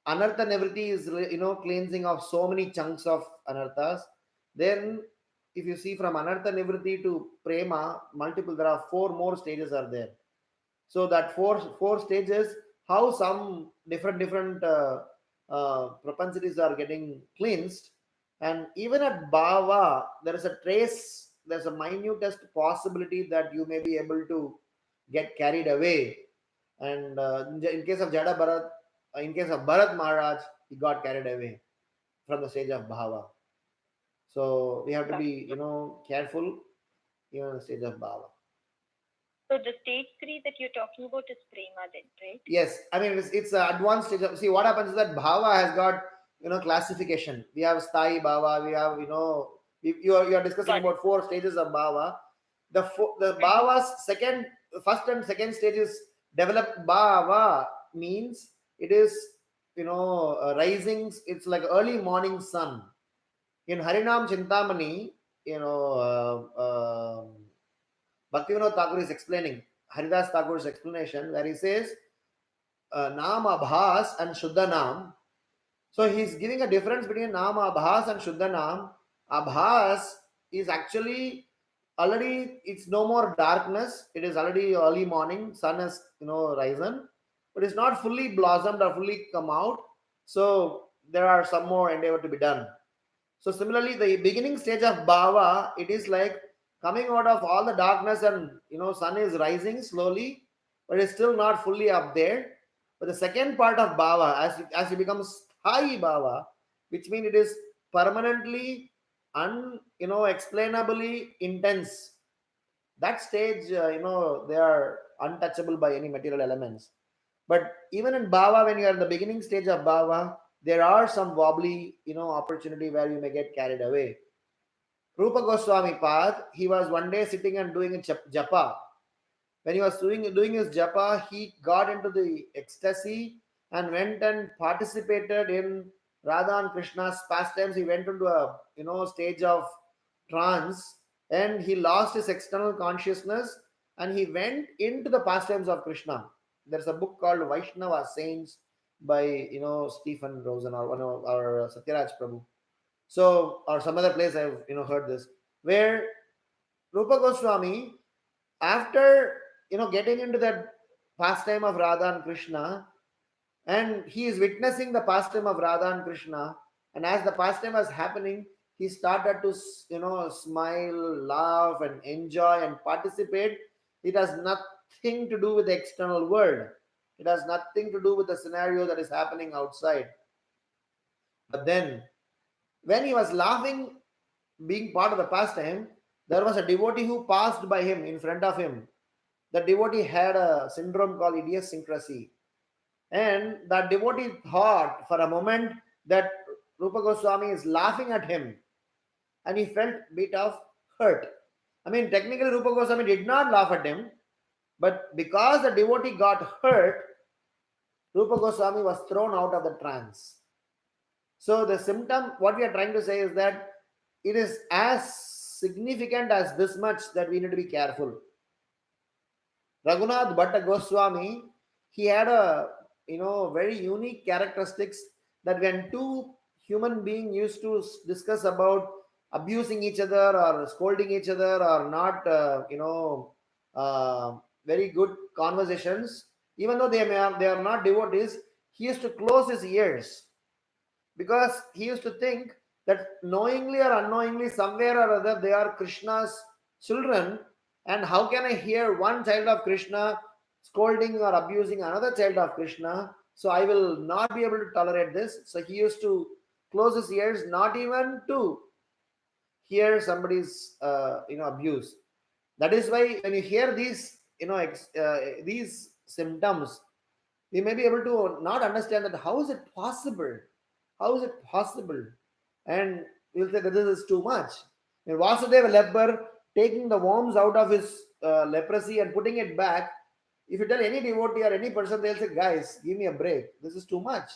anartha nivritti is cleansing of so many chunks of anarthas. Then if you see from anartha nivritti to prema, multiple, there are four more stages are there. So that four stages, how some different propensities are getting cleansed. And even at bhava, there is a trace, there's a minutest possibility that you may be able to get carried away. And in case of Jada Bharat, in case of Bharat Maharaj, he got carried away from the stage of bhava. So we have to be careful even in the stage of bhava. So the stage 3 that you're talking about is Prema then, right? Yes, I mean it's an advanced stage. See what happens is that bhava has got classification. We have sthai bhava. We have you are discussing about four stages of bhava. The bhava's first and second stages developed bhava means it is risings. It's like early morning sun. In Harinam Chintamani, Bhaktivinoda Thakur is explaining Haridas Thakur's explanation where he says Naam Abhas and Shuddha Naam. So he's giving a difference between Naam Abhas and Shuddha Naam. Abhas is actually already, it's no more darkness. It is already early morning. Sun has risen, but it's not fully blossomed or fully come out. So there are some more endeavor to be done. So similarly, the beginning stage of bhava, it is like coming out of all the darkness, and sun is rising slowly, but it's still not fully up there. But the second part of bhava, as you become sthai bhava, which means it is permanently explainably intense. That stage, they are untouchable by any material elements. But even in bhava, when you are in the beginning stage of bhava, there are some wobbly, opportunity where you may get carried away. Rupa Goswami Pad, he was one day sitting and doing a japa. When he was doing his japa, he got into the ecstasy and went and participated in Radha and Krishna's pastimes. He went into a stage of trance, and he lost his external consciousness, and he went into the pastimes of Krishna. There's a book called Vaishnava Saints by Stephen Rosen or one of our Satyaraj Prabhu. So, or some other place I've heard this, where Rupa Goswami, after getting into that pastime of Radha and Krishna, and he is witnessing the pastime of Radha and Krishna, and as the pastime was happening, he started to smile, laugh, and enjoy and participate. It has nothing to do with the external world. It has nothing to do with the scenario that is happening outside. But then, when he was laughing, being part of the pastime, there was a devotee who passed by him in front of him. The devotee had a syndrome called idiosyncrasy. And that devotee thought for a moment that Rupa Goswami is laughing at him, and he felt a bit of hurt. I mean, technically, Rupa Goswami did not laugh at him, but because the devotee got hurt, Rupa Goswami was thrown out of the trance. So, the symptom, what we are trying to say is that it is as significant as this much that we need to be careful. Raghunath Bhatta Goswami, he had a very unique characteristics that when two human beings used to discuss about abusing each other or scolding each other or not very good conversations, even though they are not devotees, he used to close his ears because he used to think that knowingly or unknowingly, somewhere or other, they are Krishna's children. And how can I hear one child of Krishna scolding or abusing another child of Krishna? So I will not be able to tolerate this. So he used to close his ears, not even to hear somebody's abuse. That is why when you hear these these symptoms, we may be able to not understand that how is it possible, how is it possible, and we'll say that this is too much. And Vasudeva leper taking the worms out of his leprosy and putting it back, if you tell any devotee or any person, they'll say, guys, give me a break, this is too much.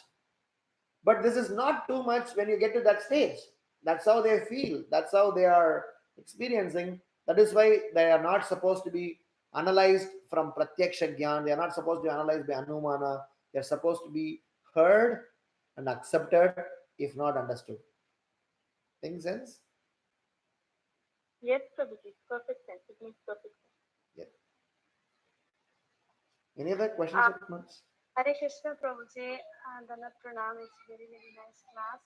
But this is not too much when you get to that stage. That's how they feel, that's how they are experiencing. That is why they are not supposed to be analyzed from pratyaksha gyan. They are not supposed to be analyzed by anumana. They are supposed to be heard and accepted, if not understood. Make sense? Yes, Prabhuji. Perfect sense. It makes perfect sense. Yeah. Any other questions Uh, or comments? Hare Krishna Prabhuji, Dhanat Pranam. It's very, very nice class.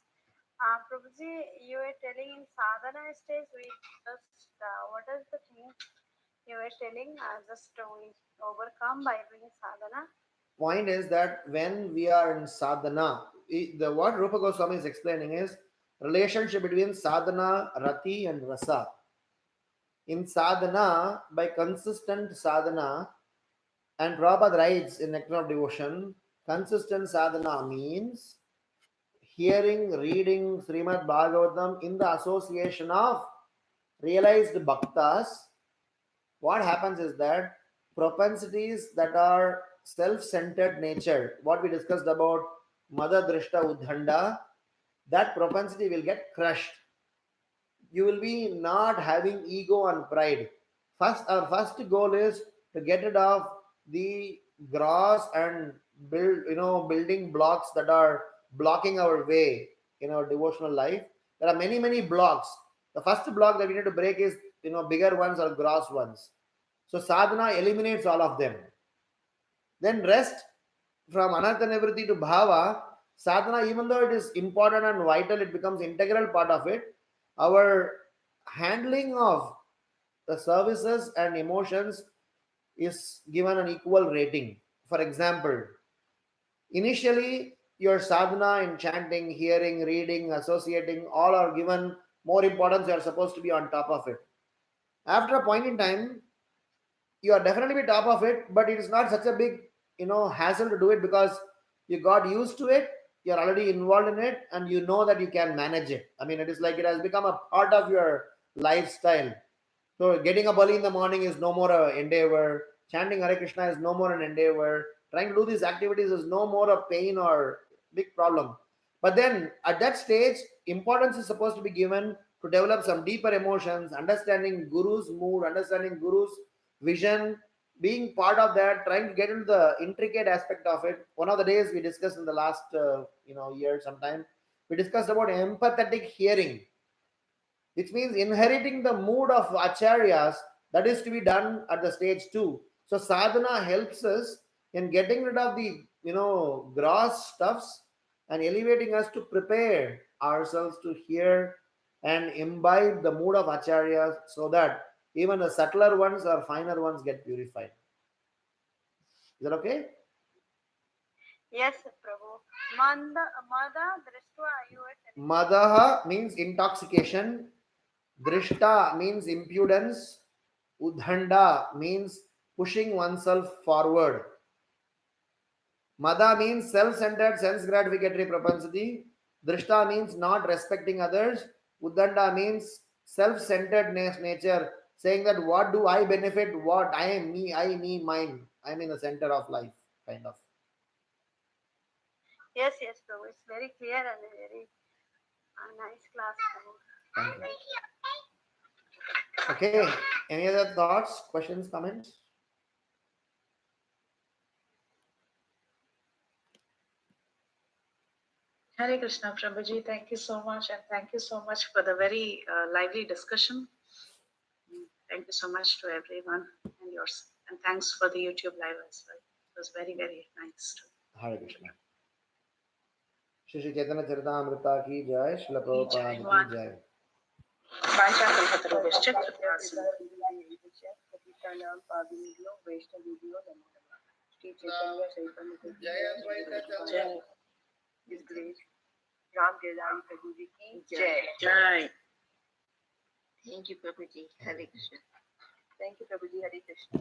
Prabhuji, you were telling in sadhana stage, we just, what is the thing you were telling? Just we overcome by doing sadhana. Point is that when we are in sadhana, the what Rupa Goswami is explaining is relationship between sadhana, rati, and rasa. In sadhana, by consistent sadhana, and Prabhupada writes in Nectar of Devotion, consistent sadhana means hearing, reading Srimad Bhagavatam in the association of realized bhaktas. What happens is that propensities that are self-centered nature, what we discussed about Mada Drishta Udhanda, that propensity will get crushed. You will be not having ego and pride. First, our first goal is to get rid of the gross and building blocks that are blocking our way in our devotional life. There are many, many blocks. The first block that we need to break is bigger ones or gross ones. So sadhana eliminates all of them. Then rest from anartha nivritti to bhava, sadhana, even though it is important and vital, it becomes integral part of it. Our handling of the services and emotions is given an equal rating. For example, initially your sadhana in chanting, hearing, reading, associating, all are given more importance. You are supposed to be on top of it. After a point in time, you are definitely be top of it, but it is not such a big hassle to do it because you got used to it, you're already involved in it, and you know that you can manage it. I mean, it is like it has become a part of your lifestyle. So getting up early in the morning is no more a endeavor, chanting Hare Krishna is no more an endeavor, trying to do these activities is no more a pain or big problem. But then at that stage, importance is supposed to be given to develop some deeper emotions, understanding Guru's mood, understanding Guru's vision, being part of that, trying to get into the intricate aspect of it. One of the days we discussed in the last year sometime, we discussed about empathetic hearing, which means inheriting the mood of acharyas. That is to be done at the stage 2. So sadhana helps us in getting rid of the gross stuffs and elevating us to prepare ourselves to hear and imbibe the mood of acharyas, so that even the subtler ones or finer ones get purified. Is that okay? Yes, Prabhu. Mada Drishtva, you were telling. Madaha means intoxication. Drishta means impudence. Udhanda means pushing oneself forward. Mada means self-centered, sense-gratificatory propensity. Drishta means not respecting others. Udhanda means self-centered nature, saying that what do I benefit, what I am me, I, me, mine. I'm in the center of life, kind of. Yes, yes, Prabhu. It's very clear and a very nice class, Prabhu. Thank you. Thank you. Okay. Any other thoughts, questions, comments? Hare Krishna, Prabhuji. Thank you so much, and thank you so much for the very lively discussion. Thank you so much to everyone and yours, and thanks for the YouTube live as well. It was very, very nice. Hare Krishna. Shri Shri Chaitanya चरितामृता की जय, श्रील प्रभुपाद की जय। वाञ्छाकल्पतरुभ्यश्च कृपया पतितानां पावनेभ्यो वैष्णवेभ्यो नमो नमः। श्री चैतन्य चैतन्य जय His Grace Ramgiridhari Prabhu Ji ki Jai. जय। Thank you, Prabhuji. Hare Krishna. Thank you, Prabhuji. Hare Krishna.